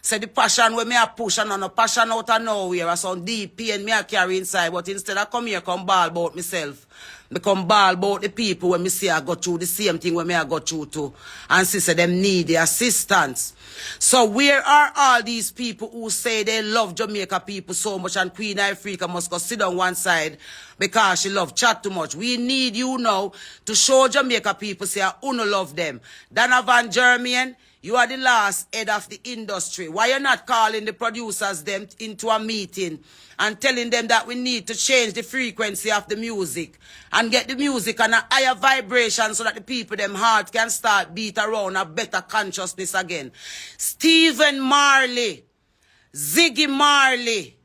Say the passion where me a push and no passion out of nowhere. Or some deep pain me a carry inside. But instead I come here, come ball about myself. Me come ball about the people when me see I go through the same thing when me I go through too. And see them need the assistance. So where are all these people who say they love Jamaica people so much and Queen Ifrica must go sit on one side because she love chat too much? We need you now to show Jamaica people say I uno love them. Dana Van Germain, you are the last head of the industry. Why you not calling the producers them into a meeting and telling them that we need to change the frequency of the music and get the music on a higher vibration so that the people, them heart can start beat around a better consciousness again. Stephen Marley, Ziggy Marley,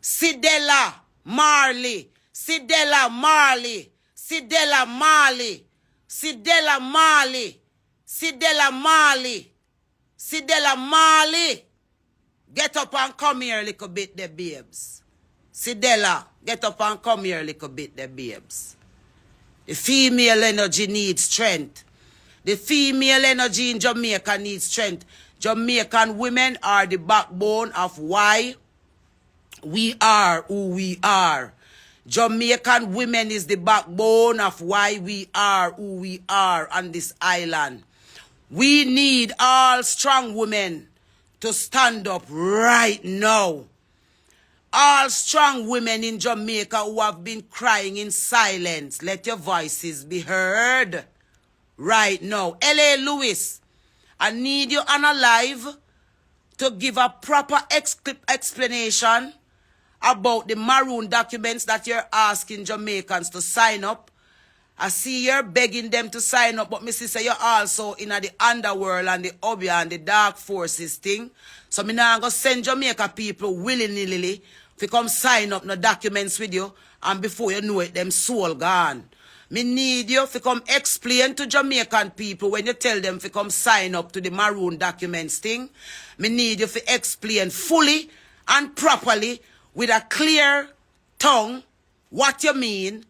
Sidella Marley, Sidella Marley, Sidella Marley, Sidella Marley, Sidella Marley, Sidella Marley. Get up and come here a little bit, the babes. Sidella, get up and come here a little bit, the babes. The female energy needs strength. The female energy in Jamaica needs strength. Jamaican women are the backbone of why we are who we are. Jamaican women is the backbone of why we are who we are on this island. We need all strong women to stand up right now. All strong women in Jamaica who have been crying in silence, let your voices be heard right now. L.A. Lewis, I need you on a live to give a proper explanation about the maroon documents that you're asking Jamaicans to sign up. I see you're begging them to sign up, but me sister, you're also in the underworld and the hobby and the dark forces thing. So me now go send Jamaica people willy-nilly to come sign up no documents with you, and before you know it, them soul gone. Me need you to come explain to Jamaican people when you tell them to come sign up to the maroon documents thing. Me need you to explain fully and properly with a clear tongue what you mean.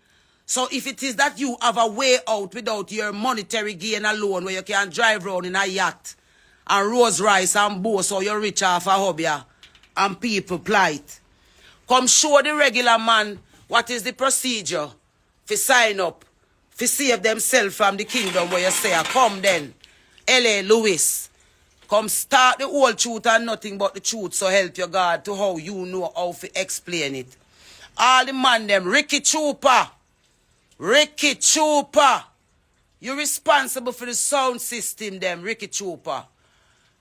So if it is that you have a way out without your monetary gain alone, where you can drive around in a yacht and Rolls Royce and boast so you're rich off a hobby and people plight, come show the regular man what is the procedure for sign up, for save themselves from the kingdom where you say, come then, L.A. Lewis, come start the whole truth and nothing but the truth, so help your God to how you know how to explain it. All the man them, Ricky Trooper, you responsible for the sound system them, Ricky Trooper.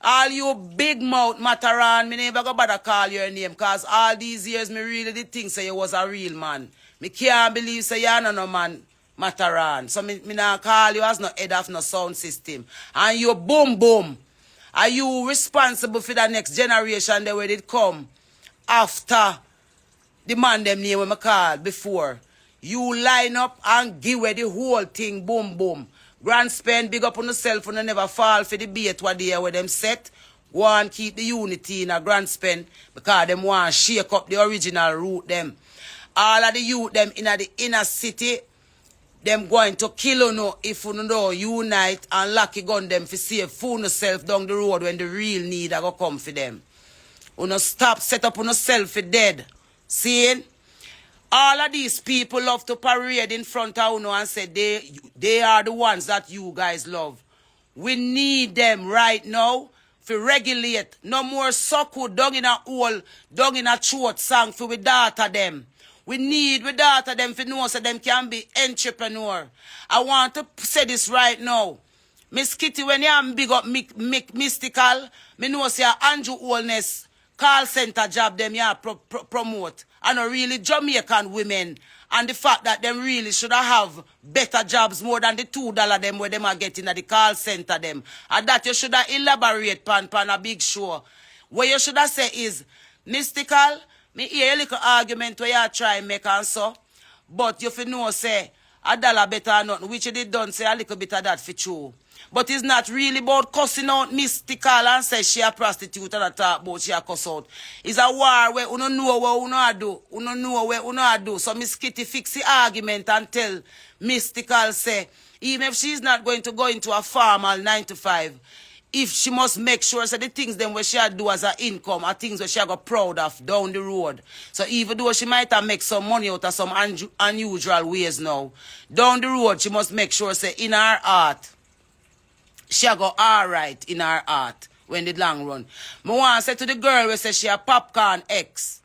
All you big mouth Mataran, me never go bother call your name, cause all these years me really did think say you was a real man. Me can't believe say you're no man Mataran. So me not call you as no head of no sound system. And you boom boom. Are you responsible for the next generation that where it come after the man them name when me call before? You line up and give away the whole thing, boom, boom. Grand spend, big up on yourself and never fall for the bait what they where them set. Go and keep the unity in a grand spend because them want to shake up the original root them. All of the youth them in the inner city, them going to kill you if you know unite and lucky gun them for save fool yourself down the road when the real need are going to come for them. You know, stop, set up on yourself for dead. See? All of these people love to parade in front of you and say they are the ones that you guys love. We need them right now to regulate. No more suckle down in a hole, down in a throat song for we daughter them. We need we daughter them to know so them can be entrepreneur. I want to say this right now. Miss Kitty, when you am big up mystical, me know say Andrew Wellness call center job them you promote. And really Jamaican women and the fact that them really should have better jobs more than the $2 them where them are getting at the call center them. And that you should have elaborate pan a big show. What you should have say is, mystical, me hear a little argument where you try and make and so, but you know say $1 better or nothing, which you did done say a little bit of that for true. But it's not really about cussing out mystical and say she a prostitute and talk about she a cuss out. It's a war where you don't know what you know do. You don't know what you know do. So Miss Kitty fix the argument and tell mystical say, even if she's not going to go into a formal 9 to 5, if she must make sure so the things them where she do as her income are things where she got proud of down the road. So even though she might have make some money out of some unusual ways now, down the road she must make sure say in her heart, she go alright in her heart when the long run. I want to say to the girl who say she a popcorn ex,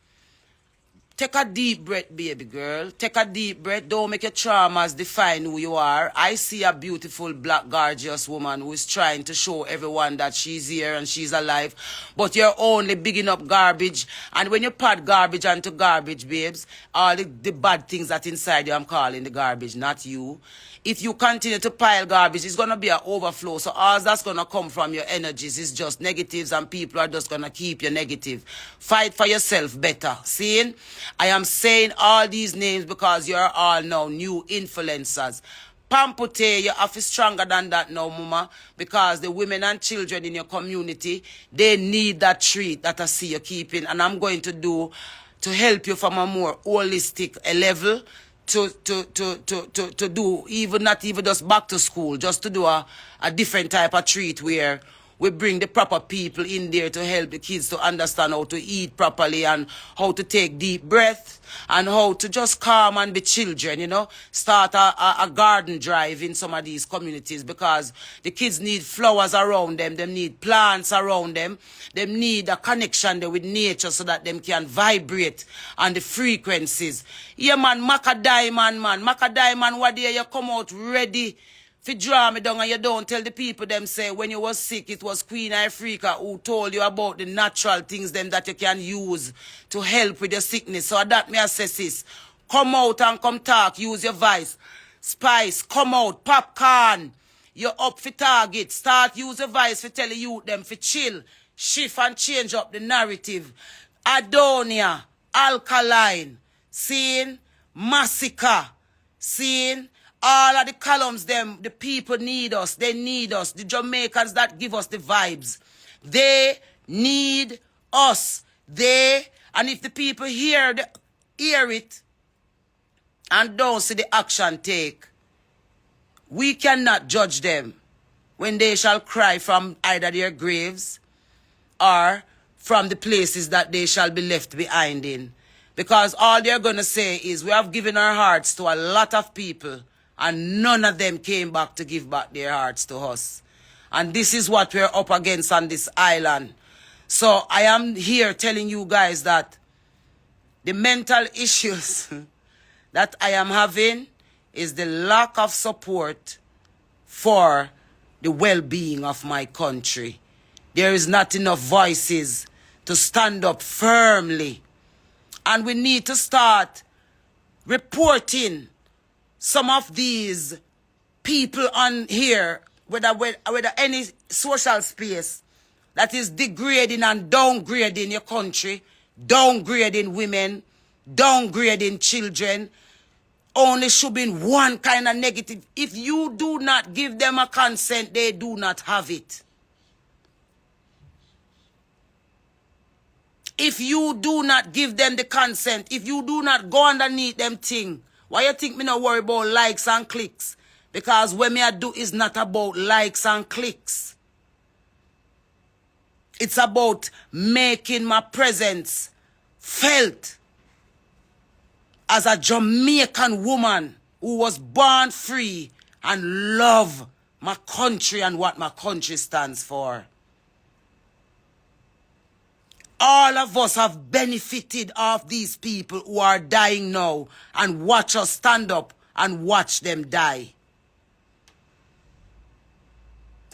take a deep breath, baby girl. Take a deep breath. Don't make your traumas define who you are. I see a beautiful, black, gorgeous woman who is trying to show everyone that she's here and she's alive. But you're only bigging up garbage. And when you put garbage onto garbage, babes, all the bad things that inside you, I'm calling the garbage, not you. If you continue to pile garbage, it's going to be an overflow. So all that's going to come from your energies is just negatives, and people are just going to keep you negative. Fight for yourself better. Seeing? I am saying all these names because you're all now new influencers. Pampute, you have to be stronger than that now, mama, because the women and children in your community, they need that treat that I see you keeping. And I'm going to do to help you from a more holistic level. To do even not even just back to school, just to do a different type of treat where we bring the proper people in there to help the kids to understand how to eat properly and how to take deep breaths and how to just calm and be children, you know. Start a garden drive in some of these communities because the kids need flowers around them, they need plants around them, they need a connection there with nature so that them can vibrate on the frequencies. Yeah, man, Maca Diamond, man. Maca Diamond, what day you come out ready if you draw me down and you don't tell the people them say when you was sick, it was Queen Ifrica who told you about the natural things them that you can use to help with your sickness. So that me assess this. Come out and come talk. Use your voice. Spice, come out. Popcorn. You're up for target. Start use your voice for tell the youth them for chill. Shift and change up the narrative. Adonia. Alkaline. Seeing? Massacre. Seeing? All of the columns, them, the people need us. They need us. The Jamaicans that give us the vibes. They need us. And if the people hear it and don't see the action take, we cannot judge them when they shall cry from either their graves or from the places that they shall be left behind in. Because all they're going to say is, we have given our hearts to a lot of people, and none of them came back to give back their hearts to us. And this is what we're up against on this island. So I am here telling you guys that the mental issues that I am having is the lack of support for the well-being of my country. There is not enough voices to stand up firmly. And we need to start reporting some of these people on here, whether any social space that is degrading and downgrading your country, downgrading women, downgrading children, only showing one kind of negative. If you do not give them a consent, they do not have it. If you do not give them the consent, if you do not go underneath them thing, why you think me not worry about likes and clicks? Because what me I do is not about likes and clicks. It's about making my presence felt as a Jamaican woman who was born free and love my country and what my country stands for. All of us have benefited of these people who are dying now, and watch us stand up and watch them die.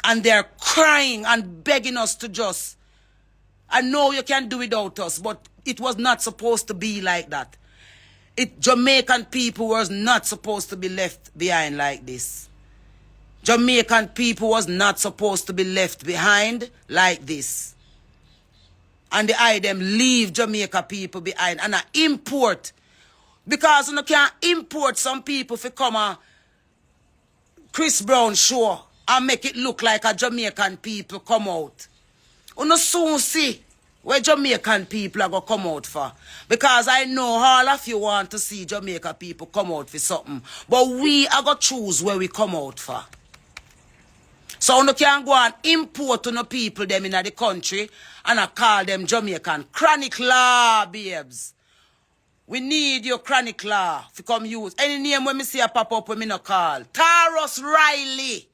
And they're crying and begging us to just, I know you can do without us, but it was not supposed to be like that. Jamaican people was not supposed to be left behind like this. Jamaican people was not supposed to be left behind like this. And them leave Jamaica people behind and import. Because you can't import some people to come on Chris Brown show and make it look like a Jamaican people come out. You soon see where Jamaican people are going to come out for. Because I know all of you want to see Jamaica people come out for something. But we are going to choose where we come out for. So you can go and import to no people them in the country and I call them Jamaican. Chronic law, babes. We need your chronic law to come use. Any name when me see a pop up when me no call. Taros Riley.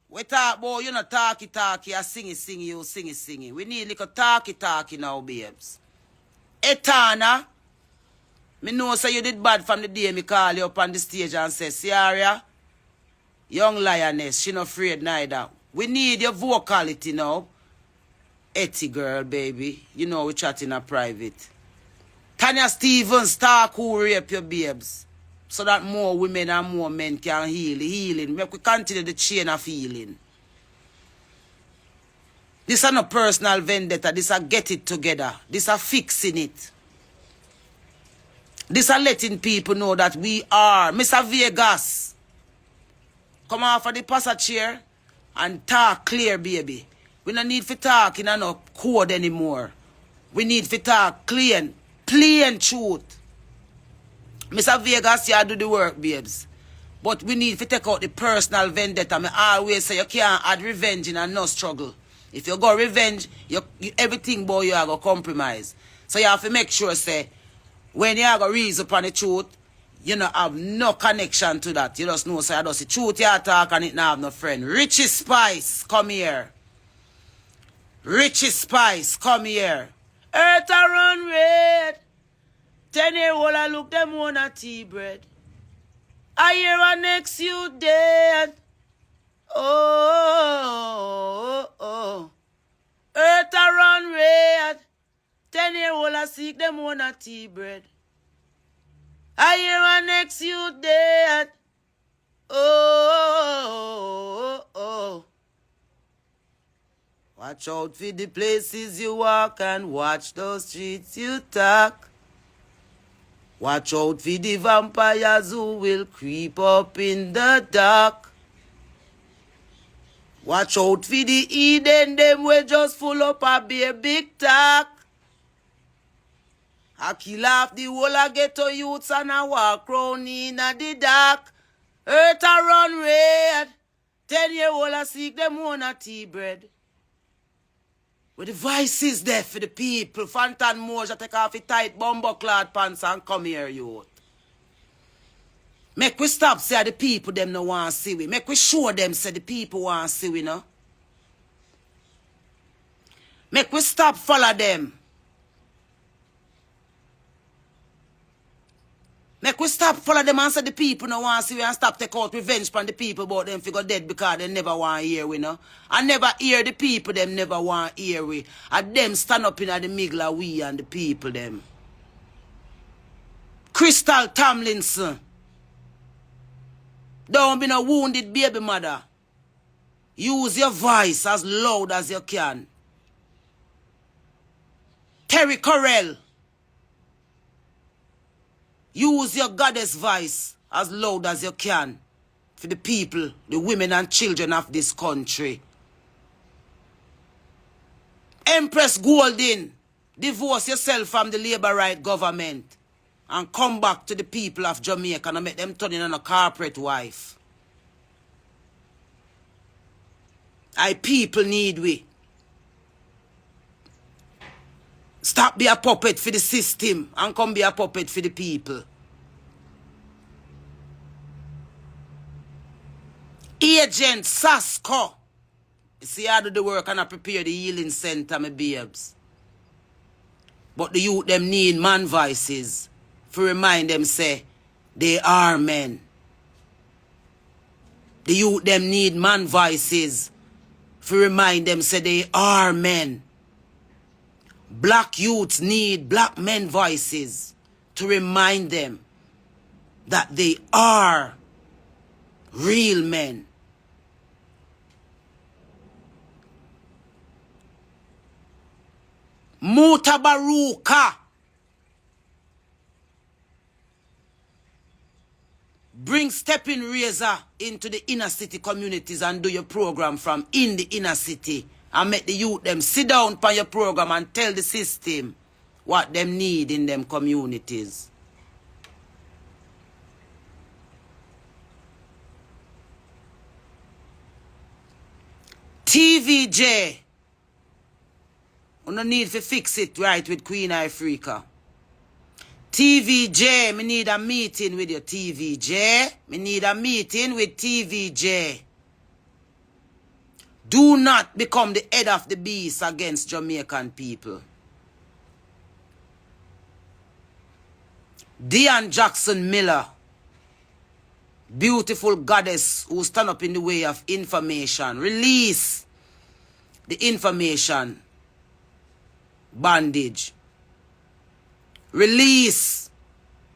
We talk about you know talky, I sing you sing. We need like a talky now, babes. Etana. Me know say you did bad from the day me call you up on the stage and say, Sierra, young lioness, she not afraid neither. We need your vocality now. Etty girl, baby. You know we chat in a private. Tanya Stevens, talk who rape your babes. So that more women and more men can healing. Make we continue the chain of healing. This is not personal vendetta. This is get it together. This is fixing it. This is letting people know that we are. Mr. Vegas, come off of the passager and talk clear, baby. We don't need to talk in no code anymore. We need to talk clean truth. Mr. Vegas, you do the work, babes. But we need to take out the personal vendetta. I always say you can't add revenge in a no struggle. If you go revenge, everything, boy, you are going to compromise. So you have to make sure, say, when you are going to reason upon the truth, you don't have no connection to that. You just know, say, that's the truth you talk and it not have no friend. Richie Spice, come here. Richie Spice, come here. Earth a run red. 10-year-old I look them on a tea bread. I hear a next you dead. Oh. Earth a run red. 10-year-old I seek them on a tea bread. I hear a next you dead. Oh. Watch out for the places you walk and watch those streets you talk. Watch out for the vampires who will creep up in the dark. Watch out for the Eden, them will just full up a big talk. I kill off the whole of ghetto youths and I walk round in the dark. Earth a run red. 10-year-old I seek them on a tea bread. With the voices there for the people. Fantan Moja take off the tight bumbo clad pants and come here, youth. Make we stop say the people them no want to see we. Make we show them say the people want to see we, no? Make we stop follow them. Make we stop follow them and say the people no want to see we and stop take out revenge from the people about them figure dead because they never want to hear we, no? I never hear the people them never want to hear we. And them stand up in the middle of we and the people them. Crystal Tomlinson. Don't be no wounded baby mother. Use your voice as loud as you can. Terry Correll. Use your goddess voice as loud as you can for the people, the women and children of this country. Empress Golden, divorce yourself from the labor right government and come back to the people of Jamaica and make them turn in on a corporate wife. I people need we. Stop be a puppet for the system and come be a puppet for the people. Agent Sasko. You see, I do the work and I prepare the healing center, my babes. But the youth them need man voices to remind them say they are men. The youth them need man voices to remind them say they are men. Black youths need black men voices to remind them that they are real men. Mutabaruka. Bring stepping razor into the inner city communities and do your program from in the inner city. And make the youth them sit down for your program and tell the system what them need in them communities. TVJ. We no need to fix it right with Queen Ifrica. TVJ, me need a meeting with you, TVJ. Me need a meeting with TVJ. Do not become the head of the beast against Jamaican people. Dion Jackson Miller, beautiful goddess who stand up in the way of information. Release the information bondage. Release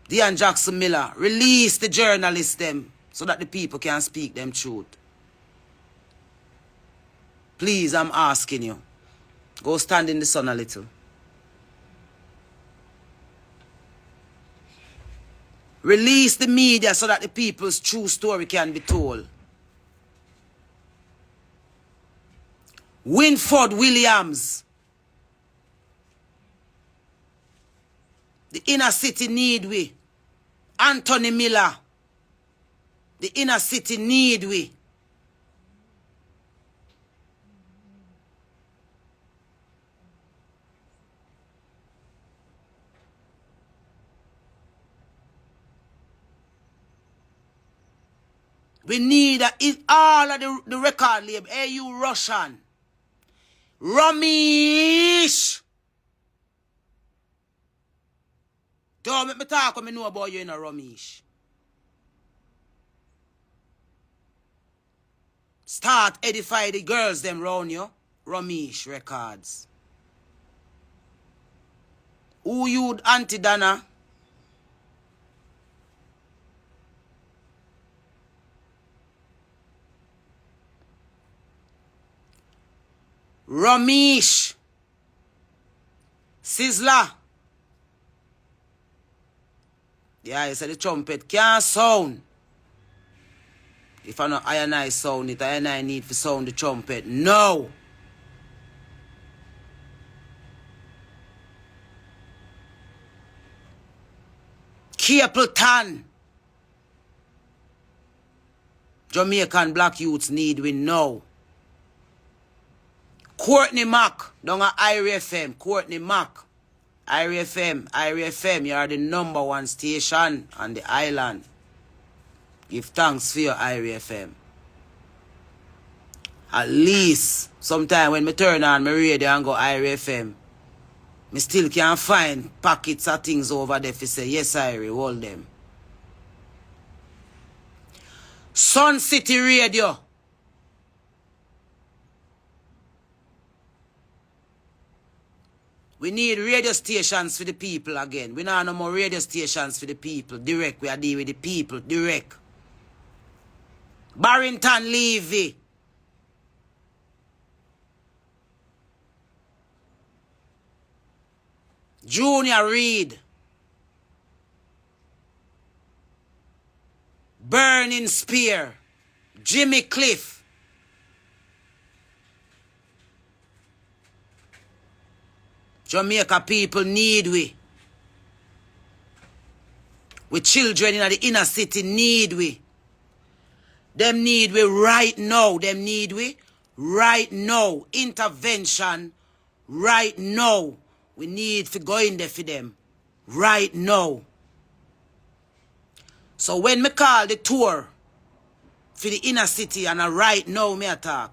Dion Jackson Miller. Release the journalists them so that the people can speak them truth. Please, I'm asking you. Go stand in the sun a little. Release the media so that the people's true story can be told. Winford Williams. The inner city need we. Anthony Miller. The inner city need we. We need all of the record label. Hey, you Russian. Ramesh. Don't make me talk when I know about you in a Ramesh. Start edify the girls them round you. Ramesh Records. Who you Auntie Dana? Ramesh. Sizzler. Yeah, you said the trumpet can't sound. If I know I sound it, I need to sound the trumpet. No. Capleton. Jamaican black youths need we know. Courtney Mack, down at Irie FM. Courtney Mack. Irie FM, you are the #1 station on the island. Give thanks for your Irie FM. At least, sometime when me turn on my radio and go Irie FM, me still can find packets of things over there to say, yes, Irie, hold them. Sun City Radio. We need radio stations for the people again. We don't no more radio stations for the people. Direct, we are dealing with the people. Direct. Barrington Levy. Junior Reid. Burning Spear. Jimmy Cliff. Jamaica people need we. We children in the inner city need we. Them need we right now. Them need we right now. Intervention right now. We need to go in there for them right now. So when me call the tour for the inner city and right now me attack.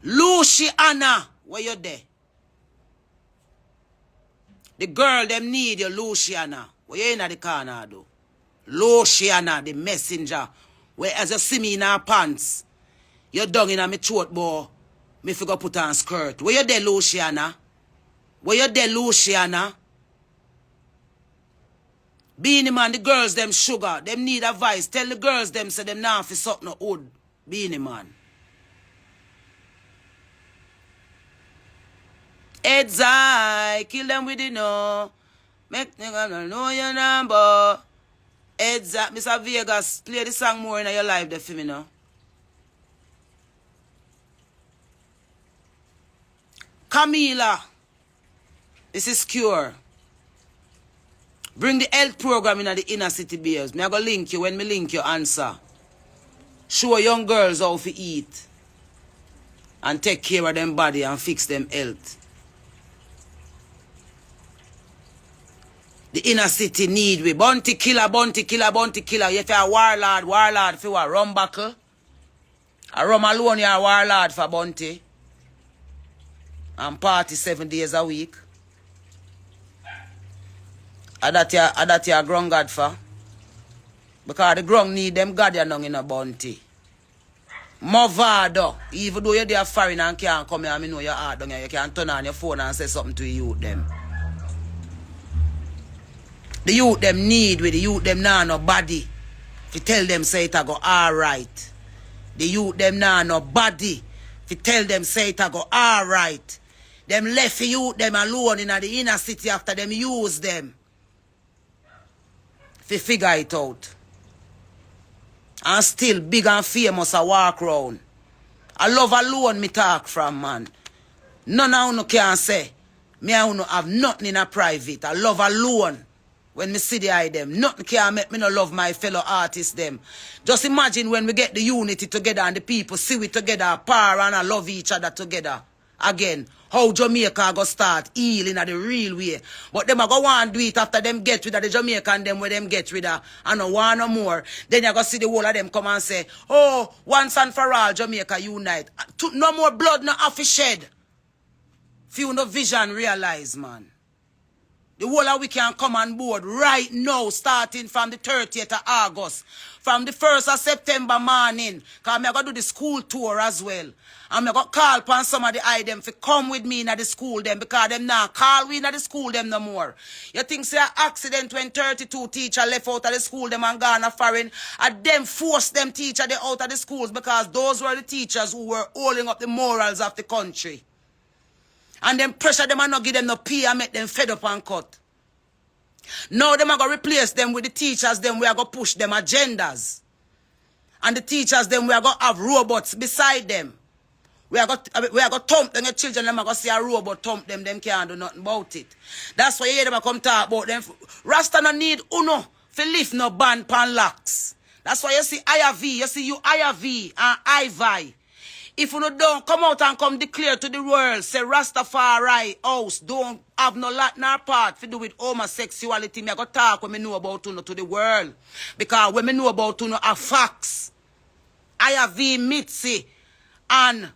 Luciana, where you there? The girl them need you, Luciana. Where you in the corner though? Luciana, the messenger. Where as you see me in her pants, you're down in my throat, boy. Me figure put on skirt. Where you there, Luciana? Where you there, Luciana? Beanie man, the girls them sugar. Them need advice. Tell the girls them say them now for something old. Beanie man. Heads high, kill them with the no. Make nigga know your number. Heads high, Mr. Vegas, play the song more in your life there for me now. Camila, this is Cure. Bring the health program in the inner city beers. Me I go link you. When me link you, answer. Show young girls how to eat. and take care of them body and fix them health. The inner city need we. Bounty killer, bounty killer, bounty killer. You a warlord, warlord for what? Rum buckle? A rum alone, you're a warlord for bounty. And party 7 days a week. And that you a ground god for. Because the ground need them guardian in a bounty. Movado. Even though you're there foreign and can't come here, I know your heart down here. You can turn on your phone and say something to the youth them. The youth them need with the youth them now no body. If you tell them say it a go alright. The youth them now no body. If you tell them say it a go alright. Them left the youth them alone in the inner city after them use them. If you figure it out. And still big and famous a walk round. I love alone me talk from, man. None of you can say. Me and you have nothing in a private. I love alone. When me see the eye them. Nothing can make me no love my fellow artists them. Just imagine when we get the unity together and the people see we together, power and I love each other together. Again, how Jamaica go start healing at the real way. But them a go want do it after them get rid of the Jamaican them where them get rid of and no want no more. Then you go see the whole of them come and say, oh, once and for all Jamaica unite. No more blood no have to shed. Few no vision realize, man. The whole of we can come on board right now, starting from the 30th of August. From the 1st of September morning. Because I'm going to do the school tour as well. I'm going to call upon some of the items to come with me in the school them. Because them now call we in the school them no more. You think say an accident when 32 teachers left out of the school them and gone a foreign. And them force them teacher they out of the schools. Because those were the teachers who were holding up the morals of the country. And then pressure them and not give them no pay and make them fed up and cut. Now them are going to replace them with the teachers, them we are going to push them agendas. And the teachers, them we are going to have robots beside them. We are going to thump them, the children, them are going to see a robot thump them can't do nothing about it. That's why you hear them come talk about them. Rasta no need uno for lift no band pan locks. That's why you see IV, you see you IV and IV. If you don't come out and come declare to the world, say Rastafari house don't have no lot nor part to do with homosexuality, me I go talk when me know about you to the world. Because when me know about you are facts. IV, Mitzi, and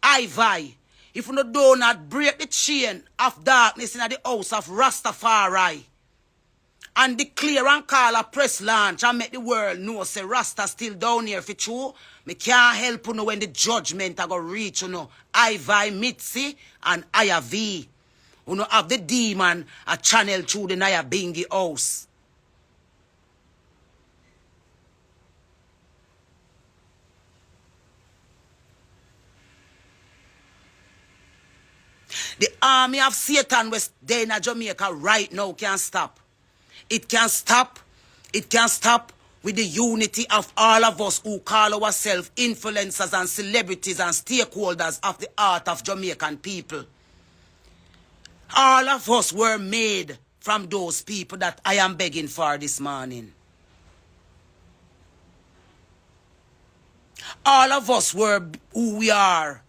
Ivy. If you do not break the chain of darkness in the house of Rastafari, and declare and call a press launch and make the world know say Rasta still down here for true. Me can't help you know when the judgment I go reach you know. Ivy, Mitzi and Ivy. You know have the demon a channel through the Naya Bingi house. The army of Satan was there in Jamaica right now can't stop. It can stop. It can stop with the unity of all of us who call ourselves influencers and celebrities and stakeholders of the art of Jamaican people. All of us were made from those people that I am begging for this morning. All of us were who we are.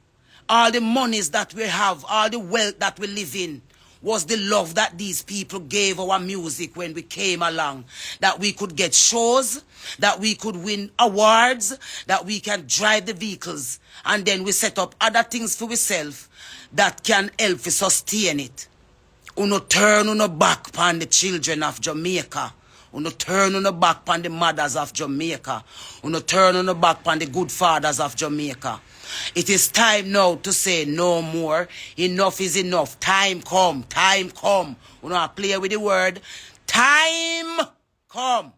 All the monies that we have, all the wealth that we live in, was the love that these people gave our music when we came along. That we could get shows, that we could win awards, that we can drive the vehicles. And then we set up other things for ourselves that can help to sustain it. Uno turn uno back upon the children of Jamaica. Uno turn uno back upon the mothers of Jamaica. Uno turn uno back upon the good fathers of Jamaica. It is time now to say no more. Enough is enough. Time come. Time come. We don't play with the word. Time come.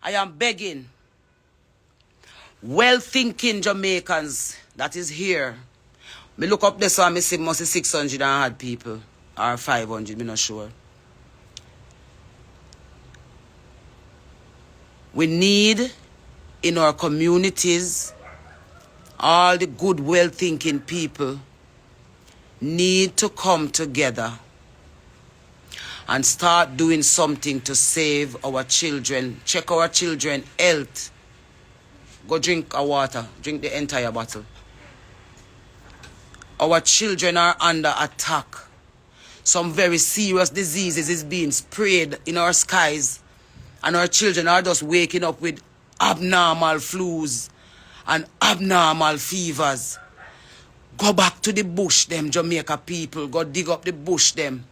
I am begging well-thinking Jamaicans that is here. Me look up this one, me see must 600 and odd people. Or 500, me not sure. We need in our communities all the good, well-thinking people need to come together and start doing something to save our children. Check our children' health. Go drink a water. Drink the entire bottle. Our children are under attack. Some very serious diseases is being sprayed in our skies. And our children are just waking up with abnormal flus and abnormal fevers. Go back to the bush, them Jamaica people. Go dig up the bush, them.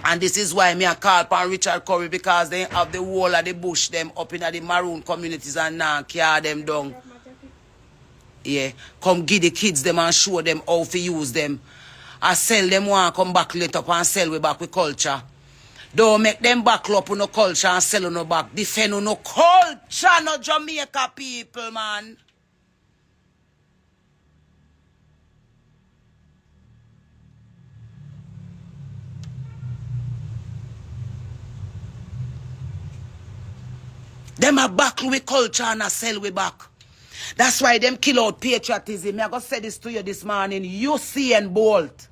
And this is why me a call upon Richard Curry, because they have the whole of the bush, them up in the maroon communities and now carry them down. Yeah, come give the kids them and show them how to use them. I sell them one, come back later up and sell we back with culture. Don't make them back up on no culture and sell on no back. Defend on no culture, no Jamaica people, man. Them a back with culture and a sell we back. That's why them kill out patriotism. I go say this to you this morning. You see and Bolt.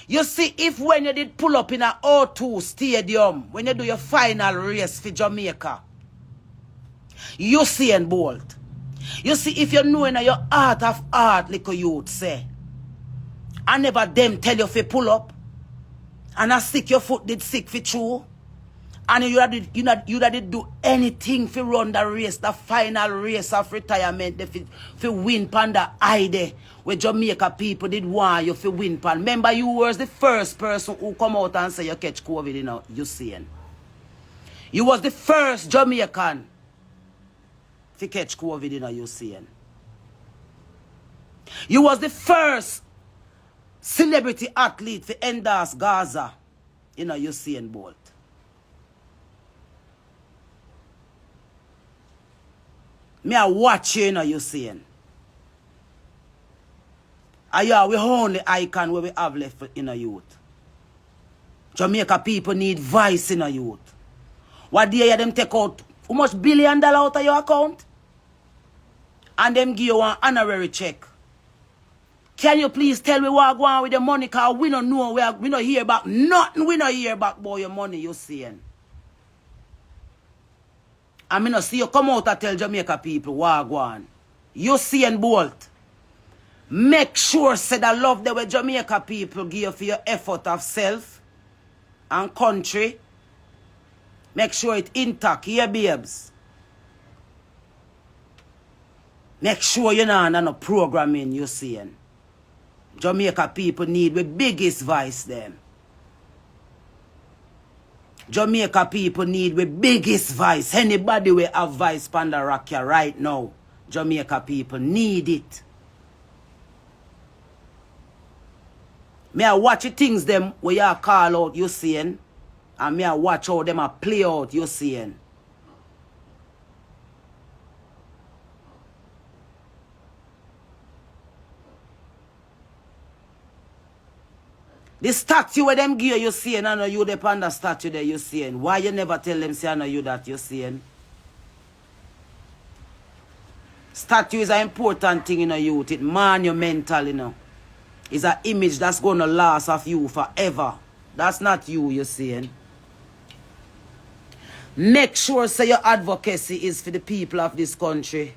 You see, if when you did pull up in a O2 stadium, when you do your final race for Jamaica, you see and Bolt. You see, if you know in your heart of heart, like youth say, I never them tell you if you pull up, and I sick your foot did sick for true. And you did do anything for run the race, the final race of retirement, for win pan the ide where Jamaica people did want you for win pan. Remember, you was the first person who come out and say you catch COVID, you know, you seeing. You was the first Jamaican to catch COVID, you know, you seeing. You was the first celebrity athlete to endorse Gaza, you know, you seeing, Bolt. Me a watch you, know, you seeing. And you are the only icon where we have left in a youth. Jamaica people need voice in a youth. What day you them take out how much $1 billion out of your account? And them give you an honorary check. Can you please tell me what go on with the money? Because we don't know, we don't hear about nothing. We don't hear about your money you seeing. I mean, see you come out and tell Jamaica people what go on. You see and Bolt. Make sure say the love that Jamaica people give for your effort of self and country. Make sure it intact, yeah, babes. Make sure you're not on no programming you seeing. Jamaica people need the biggest voice them. Jamaica people need the biggest voice. Anybody will have voice Panda Rakia right now. Jamaica people need it. Me I watch the things them where you call out you seeing. And me I watch how them a play out you seeing. The statue where them gear you seeing, I know you the panda statue there you seeing. Why you never tell them say I know you that you seeing? Statue is an important thing in a youth. It monumental, you know. It's an image that's gonna last of you forever. That's not you seeing. Make sure say your advocacy is for the people of this country.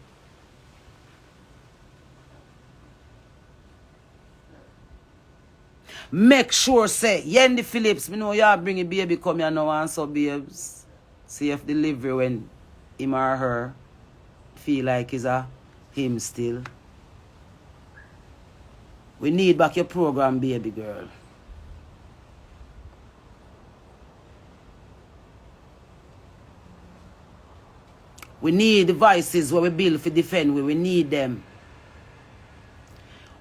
Make sure say, Yendi Phillips, me know you bring a baby come here now and so babes. Safe delivery when him or her feel like it's a him still. We need back your program, baby girl. We need devices where we build for defend we need them.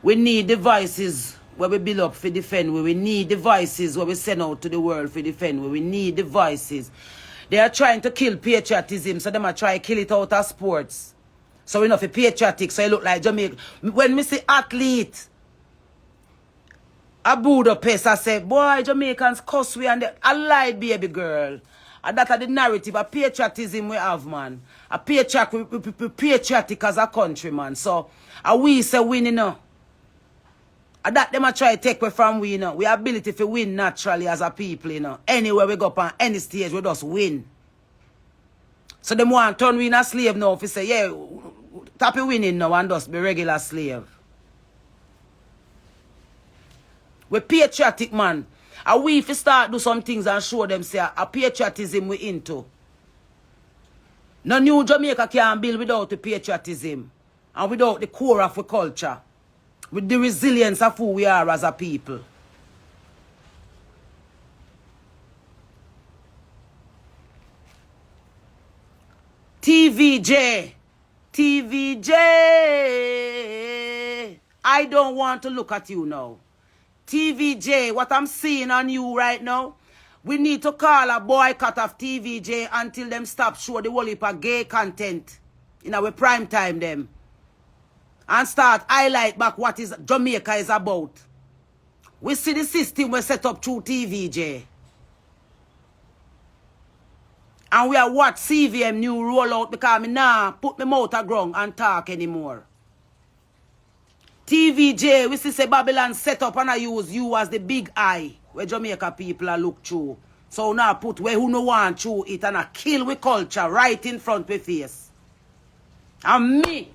We need devices where we build up for defend we need devices where we send out to the world for defend we need devices. They are trying to kill patriotism, so they are trying to kill it out of sports. So we know for patriotic, so it look like Jamaica. When me see athlete, a Budapest, I say, boy, Jamaicans cuss we and I lied, baby girl. And that are the narrative, a patriotism we have, man. A patriotic as a country, man. So, we say win, you know. And that them a try to take away from we, you know. We ability to win naturally as a people, you know. Anywhere we go up on any stage, we just win. So them want to turn we in a slave now. If you say, yeah, tap winning now and just be regular slave. We patriotic, man. And we if we start do some things and show them say a patriotism we into. No new Jamaica can build without the patriotism and without the core of the culture. With the resilience of who we are as a people. TVJ. I don't want to look at you now. TVJ, what I'm seeing on you right now, we need to call a boycott of TVJ until them stop show the whole heap of gay content in our prime time them. And start highlight back what is Jamaica is about. We see the system we set up through TVJ. And we are what CVM new rollout because me nah put my mouth a ground and talk anymore. TVJ, we see say Babylon set up and I use you as the big eye where Jamaica people are look through. So now put where who no want through it and I kill with culture right in front of face. And me,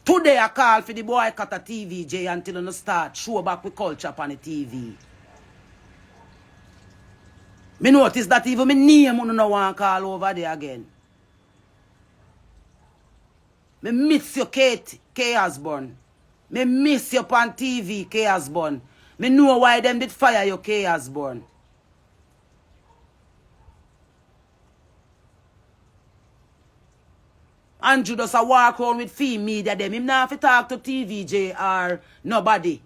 today I call for the boycott of TVJ until you start show back with culture on the TV. Me notice that even my name you no want call over there again. Me miss you Kate K. Osborne. Me miss you on TV, K. Osborne. Me know why them did fire you, K. Osborne. Andrew does a walk around with fame media them. Him not have to talk to TVJ or nobody.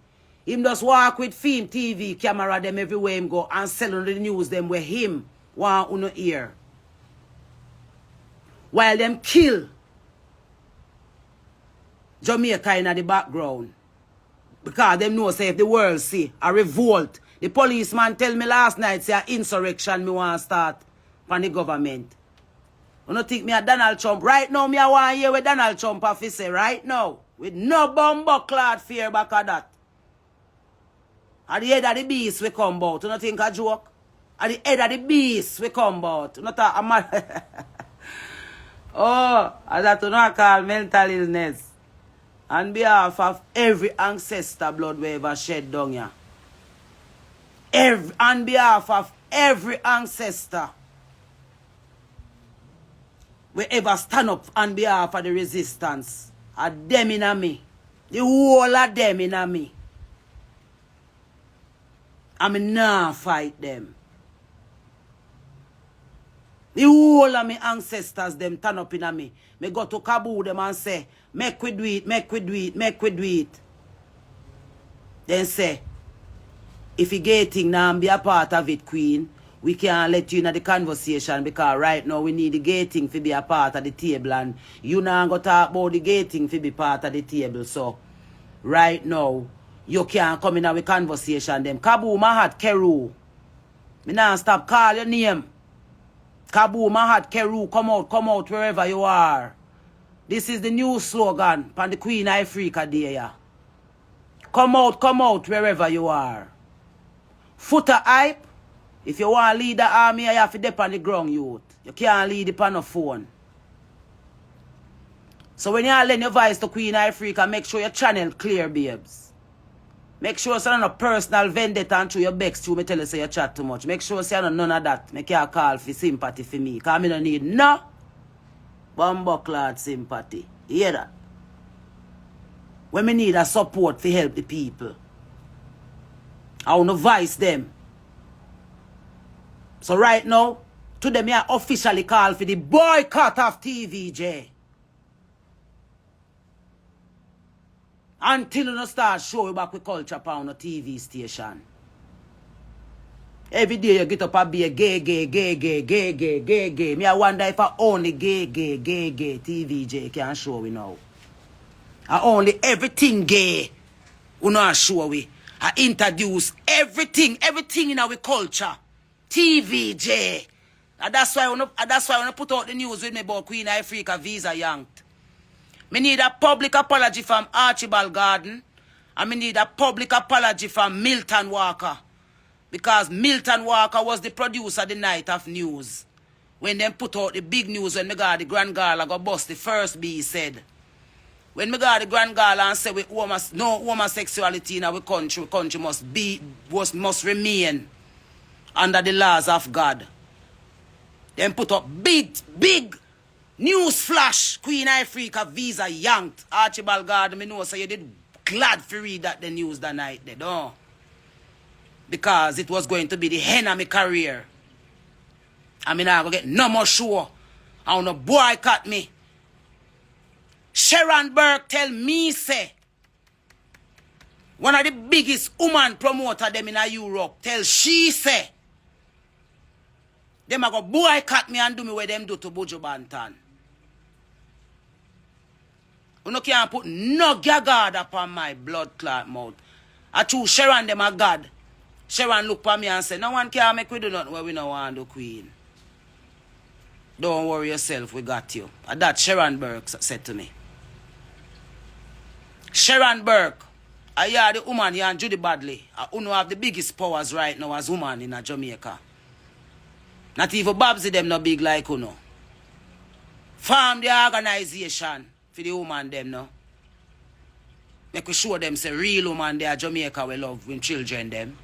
Him just walk with fame TV camera them everywhere him go and selling the news them where him want uno ear. While them kill Jamaica in the background. Because them know say if the world see a revolt. The policeman tell me last night say a insurrection me want start from the government. You don't think me a Donald Trump? Right now me a want hear with Donald Trump have to say right now. With no bumbucklad fear back of that. At the head of the beast we come about. You don't think a joke? At the head of the beast we come about. You don't talk a man. Oh, as that you not call mental illness. On behalf of every ancestor blood we ever shed down here. On behalf of every ancestor we ever stand up on behalf of the resistance. A them in a me. The whole of them in a me. And me nah fight them. The whole of my ancestors them turn up in a me. Me go to Kabul them and say, make we do it, make we do it, make we do it. Then say, if you getting now and be a part of it, Queen, we can't let you in the conversation because right now we need the gating to be a part of the table and you now go talk about the gating to be part of the table. So, right now, you can't come in our conversation them. Kabu Mahat Keru. Me now stop call your name. Kabu Mahat Keru, come out wherever you are. This is the new slogan from the Queen Ifrica Day. Yeah. Come out wherever you are. Footer hype. If you want to lead the army, you have to dip on the ground, youth. You can't lead it on the phone. So when you lend your voice to Queen Ifrica, make sure your channel clear, babes. Make sure it's not a personal vendetta and through your bex to me tell you say you chat too much. Make sure it's not none of that. Make you call for sympathy for me. Because I don't need no bumbucklad sympathy. You hear that? When me need a support to help the people. I want to voice them. So right now, today me I officially call for the boycott of TVJ. Until you start showing back with culture pound on TV station. Every day you get up and be a gay. Me I wonder if I only gay TVJ can show we now. I only everything gay we not show we. I introduce everything in our culture. TVJ. And that's why when I put out the news with me about Queen Ifrica visa yanked. Me need a public apology from Archibald Garden. And me need a public apology from Milton Walker. Because Milton Walker was the producer the night of news. When them put out the big news when me got the Grand Gala go bust the first B said. When me got the Grand Gala and say no homosexuality in our country must remain under the laws of God. Them put up big news flash. Queen Ifrica visa yanked. Archibald Garden, me know so you did glad to read that the news that night. They don't. Because it was going to be the end of my career. I mean, I go get no more show. I want to boycott me. Sharon Burke tell me, say, one of the biggest woman promoter them in Europe, tell she, say, them a go boycott me and do me what them do to Buju Banton. You no can't put no gagard upon my blood clot mouth. I choose Sharon them a God. Sharon look for me and say, no one can make we do nothing where we no want the queen. Don't worry yourself, we got you. And that Sharon Burke said to me. Sharon Burke, I hear the woman here and Judy Badley, who have the biggest powers right now as woman in Jamaica. Not even Babsy them no big like Uno. Form the organization for the woman them no. Make we show them say real woman there Jamaica we love when children them.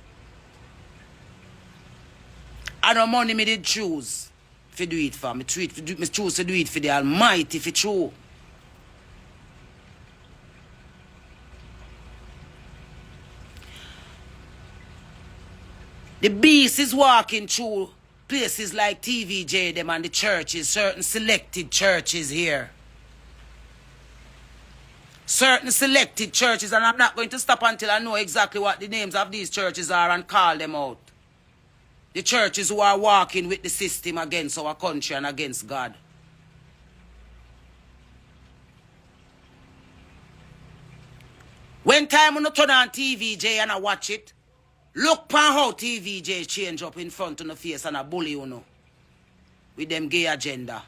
I don't money me did choose to do it for me. Me choose to do it for the Almighty for true. The beast is walking through places like TVJ them and the churches, certain selected churches here. Certain selected churches, and I'm not going to stop until I know exactly what the names of these churches are and call them out. The churches who are walking with the system against our country and against God. When time when I turn on TVJ and I watch it, look pan how TVJ change up in front of the face and a bully, you know. With them gay agenda.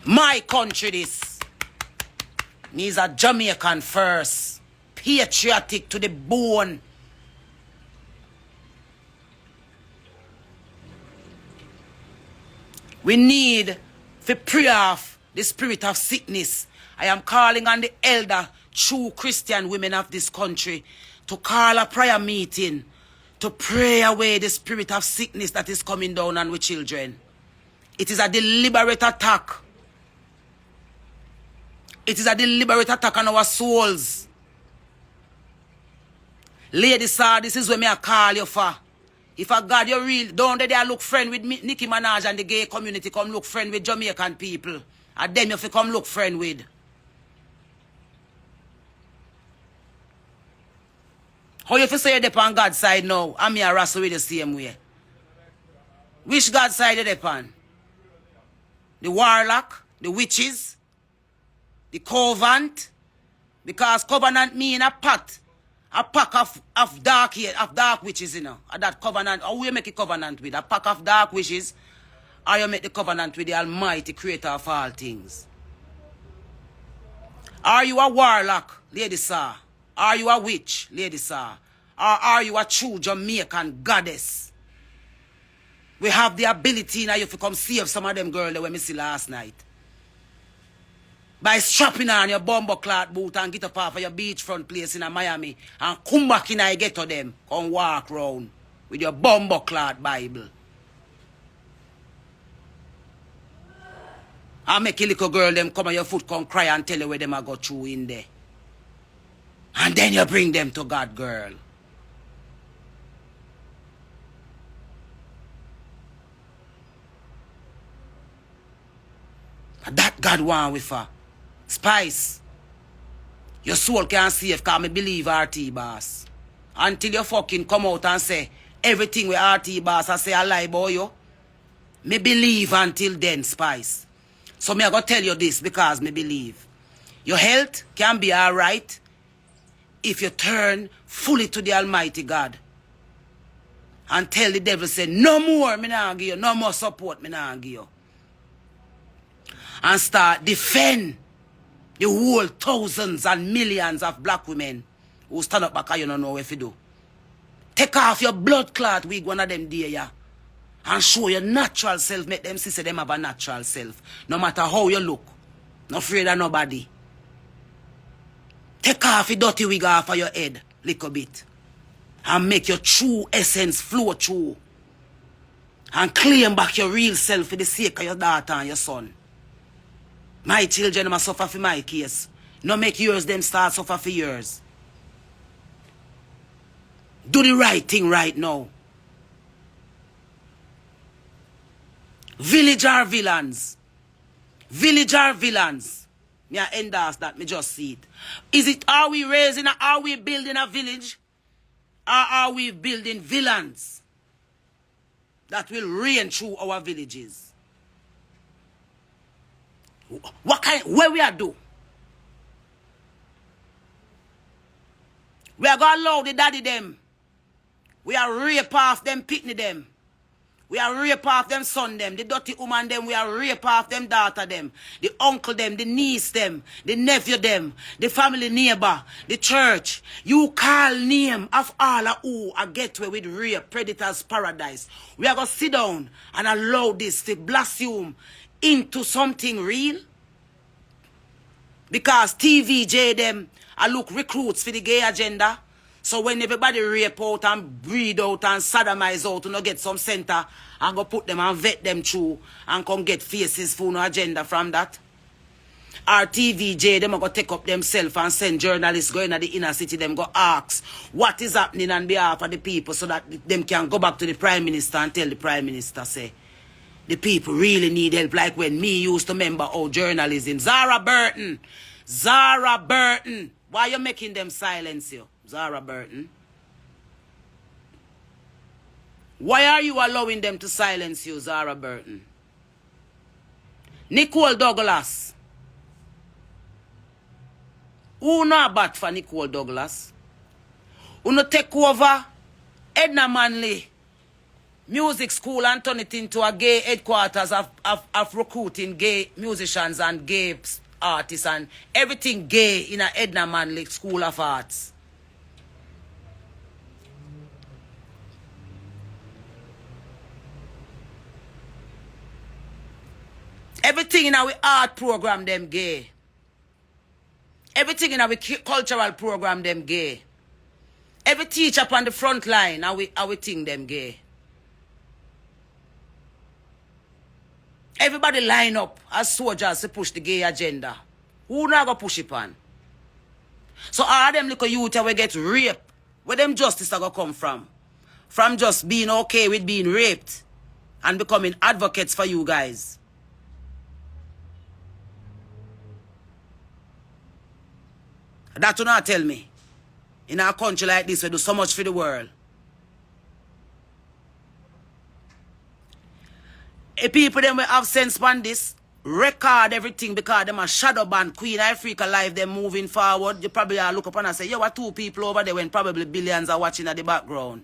My country this. Me's a Jamaican first. Patriotic to the bone. We need to pray off the spirit of sickness. I am calling on the elder, true Christian women of this country to call a prayer meeting to pray away the spirit of sickness that is coming down on we children. It is a deliberate attack. It is a deliberate attack on our souls. Lady sir, this is what me I call you for. If a God you real, don't they look friend with me, Nicki Minaj and the gay community, come look friend with Jamaican people. And them if you come look friend with. How you say you're on God's side now? I'm here wrestle with the same way. Which God's side you on? The warlock, the witches, the covenant. Because covenant mean a pact. A pack of dark witches, you know. That covenant, or you make a covenant with? A pack of dark witches, or you make the covenant with the Almighty Creator of all things? Are you a warlock, lady sir? Are you a witch, lady sir? Or are you a true Jamaican goddess? We have the ability now if you come save some of them girls that we see last night. By strapping on your bumbo cloth boot and get up off of your beachfront place in Miami and come back in and get to them and walk round with your bumbo cloth Bible. And make a little girl them come on your foot come cry and tell you where them a go through in there. And then you bring them to God, girl. And that God want with her. Spice. Your soul can't save because me believe RT boss. Until you fucking come out and say everything with RT boss I say a lie boy yo. Me believe until then, Spice. So me I go tell you this because me believe. Your health can be alright. if you turn fully to the Almighty God and tell the devil, say, no more, me nah give you, no more support, me nah give you. And start defend the whole thousands and millions of black women who stand up back and you don't know what to do. Take off your blood clot wig one of them day, yeah. And show your natural self. Make them see say them have a natural self. No matter how you look. Not afraid of nobody. Take off your dirty wig off of your head. Little bit. And make your true essence flow through. And claim back your real self for the sake of your daughter and your son. My children must suffer for my case. No make yours them start suffer for yours. Do the right thing right now. Village are villains. Village are villains. Me I endorse that. Me just see it. Is it, are we raising, are we building a village? Or are we building villains that will reign through our villages? What kind, where we are do? We are going to allow the daddy them. We are rape off them, picnic them. We are rape off them son them. The dirty woman them. We are rape off them daughter them. The uncle them. The niece them. The nephew them. The family neighbor. The church. You call name of all of who a gateway with rape, predators, paradise. We are going to sit down and allow this to blossom into something real. Because TVJ them I look recruits for the gay agenda. So when everybody rape out and breed out and sodomize out, you know, get some center and go put them and vet them through and come get faces for no agenda from that. Our TVJ, them are going to take up themselves and send journalists going to the inner city, them go ask what is happening on behalf of the people so that them can go back to the Prime Minister and tell the Prime Minister, say, the people really need help, like when me used to remember how journalism. Zara Burton, why you making them silence you? Zara Burton. Why are you allowing them to silence you, Zara Burton? Nicole Douglas. Who not bad for Nicole Douglas? Who not take over Edna Manley music school and turn it into a gay headquarters of recruiting gay musicians and gay artists and everything gay in a Edna Manley School of Arts? Everything in our art program, them gay. Everything in our cultural program, them gay. Every teacher up on the front line, our thing, them gay. Everybody line up as soldiers to push the gay agenda. Who not gonna push it on? So all them little youth will get raped. Where them justice are gonna come from? From just being okay with being raped and becoming advocates for you guys. That do not tell me. In our country like this, we do so much for the world. If people them will have sense on this, record everything because them a shadow ban Queen Ifrica live, them moving forward. You probably look up and say, yo, what two people over there when probably billions are watching at the background.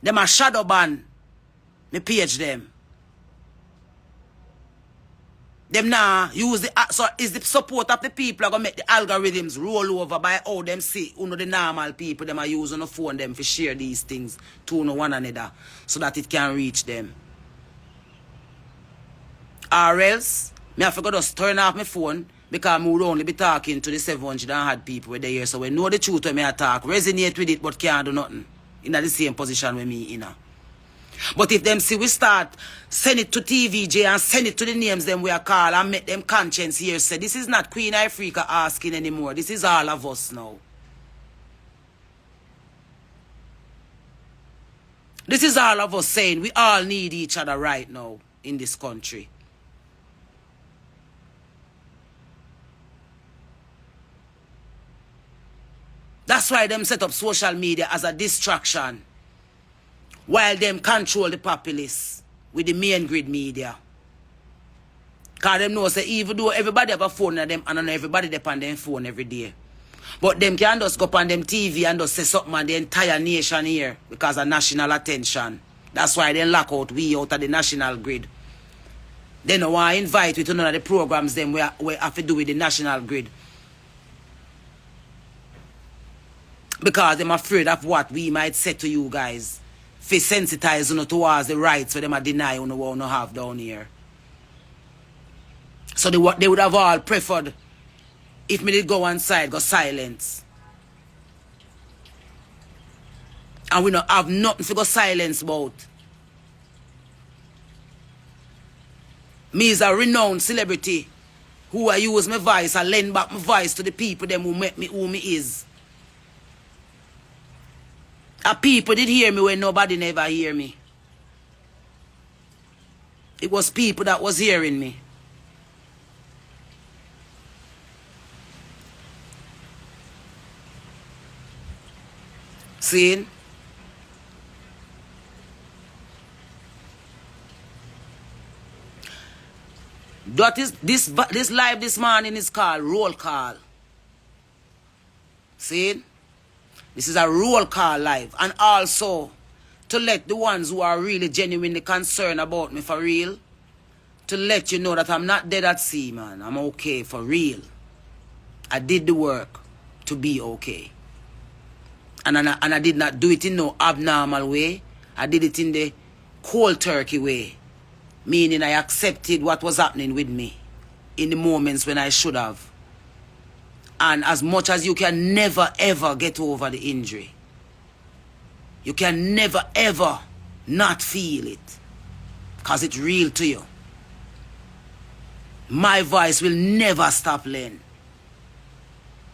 Them a shadow ban. Me page them. Them now use the, so is the support of the people are going to make the algorithms roll over by how them see, you know, the normal people, them are using the phone them to share these things to one another so that it can reach them. Or else, me have to go just turn off my phone because I would only be talking to the 700 and had people with the here. So we know the truth when me attack, resonate with it but can't do nothing. In the same position with me, you know. But if them see we start, send it to TVJ and send it to the names them we are call and make them conscience here say, this is not Queen Ifrica asking anymore. This is all of us now. This is all of us saying we all need each other right now in this country. That's why them set up social media as a distraction. While them control the populace with the main grid media. Because them know say even though everybody have a phone in them and everybody depend on their phone every day. But them can just go up on them TV and just say something on the entire nation here because of national attention. That's why they lock out we out of the national grid. They don't want to invite we to none of the programs them we have to do with the national grid. Because they're afraid of what we might say to you guys. If sensitize you towards the rights for them to deny you want to have down here. So they would have all preferred if me did go one side, go silence. And we don't have nothing to go silence about. Me is a renowned celebrity who I use my voice and lend back my voice to the people them who make me who me is. And people did hear me when nobody never hear me. It was people that was hearing me. See? That is this live this morning is called roll call. See? This is a roll call live. And also to let the ones who are really genuinely concerned about me for real, to let you know that I'm not dead at sea, man. I'm okay for real. I did the work to be okay. And I did not do it in no abnormal way. I did it in the cold turkey way. Meaning I accepted what was happening with me in the moments when I should have. And as much as you can never ever get over the injury. You can never ever not feel it. Because it's real to you. My voice will never stop laying.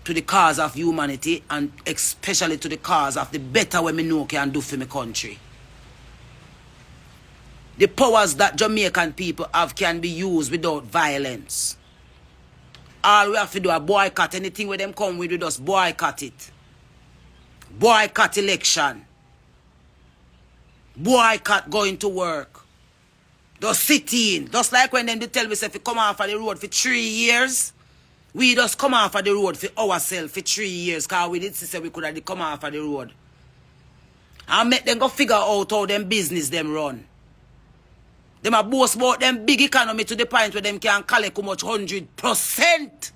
To the cause of humanity and especially to the cause of the better way me know can do for my country. The powers that Jamaican people have can be used without violence. All we have to do is boycott anything where them come with us, boycott it. Boycott election. Boycott going to work. Just sit in. Just like when them they tell me if you come off of the road for 3 years. We just come off of the road for ourselves for 3 years. Because we did say we could have come off of the road. And make them go figure out how them business them run. Them a boast about them big economy to the point where them can collect how much 100%.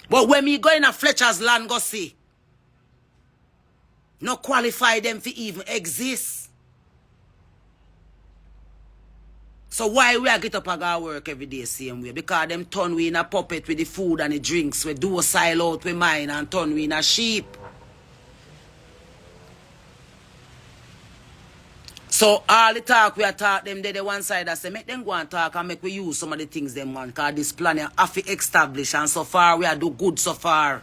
But when me go in a Fletcher's land go see. No qualify them for even exist. So why we a get up and go work every day same way? Because them turn we in a puppet with the food and the drinks. We do a silo out with mine and turn we in a sheep. So all the talk we are talk them the one side I say make them go and talk and make we use some of the things them want. Because this plan have to establish and so far we are do good so far.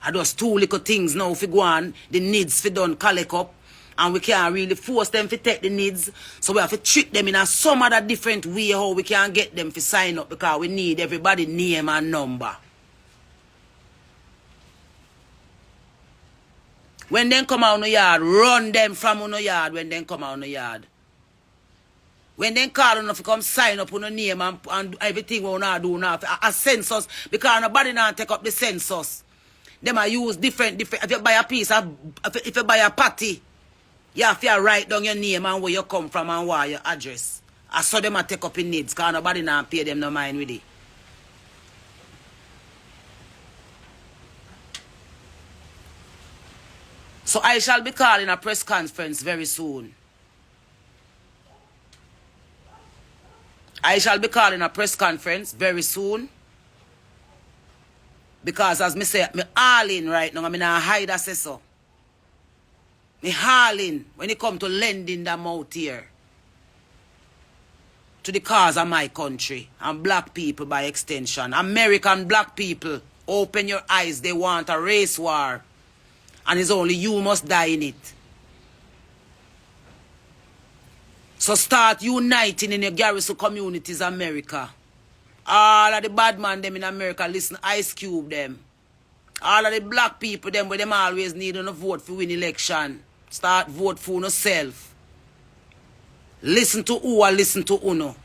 I just 2 little things now if we go on the needs for done collect up. And we can't really force them to take the needs. So we have to treat them in a some other different way how we can get them to sign up because we need everybody name and number. When they come out on the yard, run them from on the yard when they come out on the yard. When they call enough to come sign up on the name and everything we want to do now. A census, because nobody now take up the census. Them are use different. If you buy a piece, if you buy a patty, you have to write down your name and where you come from and what your address. I saw them take up in needs because nobody now pay them no mind with it. So I shall be calling a press conference very soon. I shall be calling a press conference very soon. Because as me say, me all in right now. I mean, I hide a say so. Me hauling when it come to lending them out here to the cause of my country and black people by extension. American black people, open your eyes. They want a race war. And it's only you must die in it. So start uniting in your garrison communities, America. All of the bad man them in America, listen, Ice Cube them. All of the black people them where them always need to vote for win election. Start vote for yourself. Listen to who or listen to uno.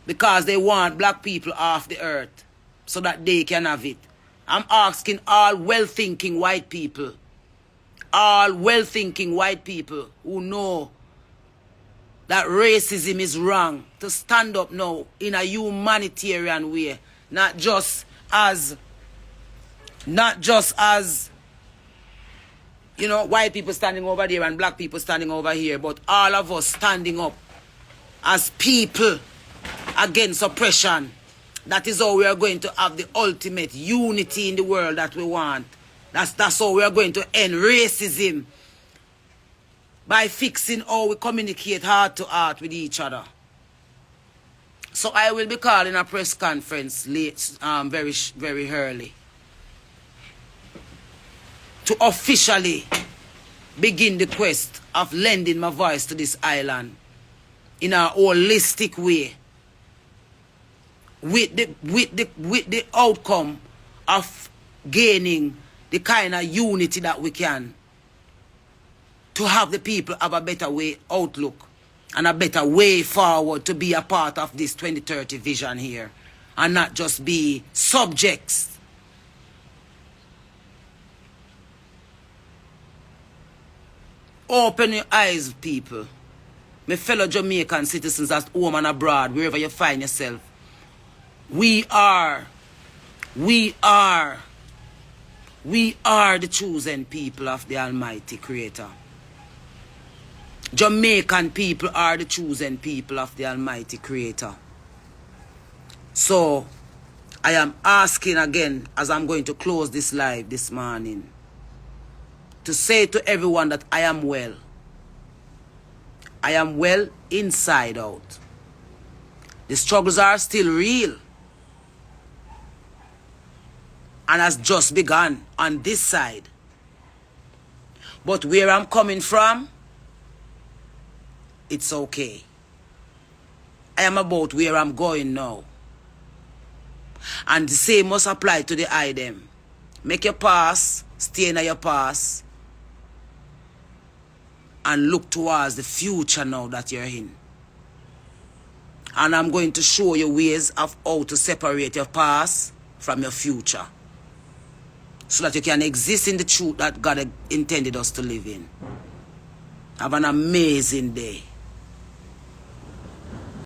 because they want black people off the earth so that they can have it. I'm asking all well-thinking white people, all well-thinking white people who know that racism is wrong, to stand up now in a humanitarian way, not just as you know, white people standing over there and black people standing over here, but all of us standing up as people against oppression. That is how we are going to have the ultimate unity in the world that we want. That's how we are going to end racism, by fixing how we communicate heart to heart with each other. So I will be calling a press conference late, very early, to officially begin the quest of lending my voice to this island in a holistic way, with the outcome of gaining the kind of unity that we can, to have the people have a better way outlook and a better way forward to be a part of this 2030 vision here, and not just be subjects. Open your eyes, people. My fellow Jamaican citizens at home and abroad, wherever you find yourself. We are the chosen people of the Almighty Creator. Jamaican people are the chosen people of the Almighty Creator. So, I am asking again, as I'm going to close this live this morning, to say to everyone that I am well. I am well inside out. The struggles are still real, and has just begun on this side. But where I'm coming from, it's okay. I am about where I'm going now. And the same must apply to the item. Make your pass, stay in your pass, and look towards the future now that you're in. And I'm going to show you ways of how to separate your past from your future, so that you can exist in the truth that God intended us to live in. Have an amazing day.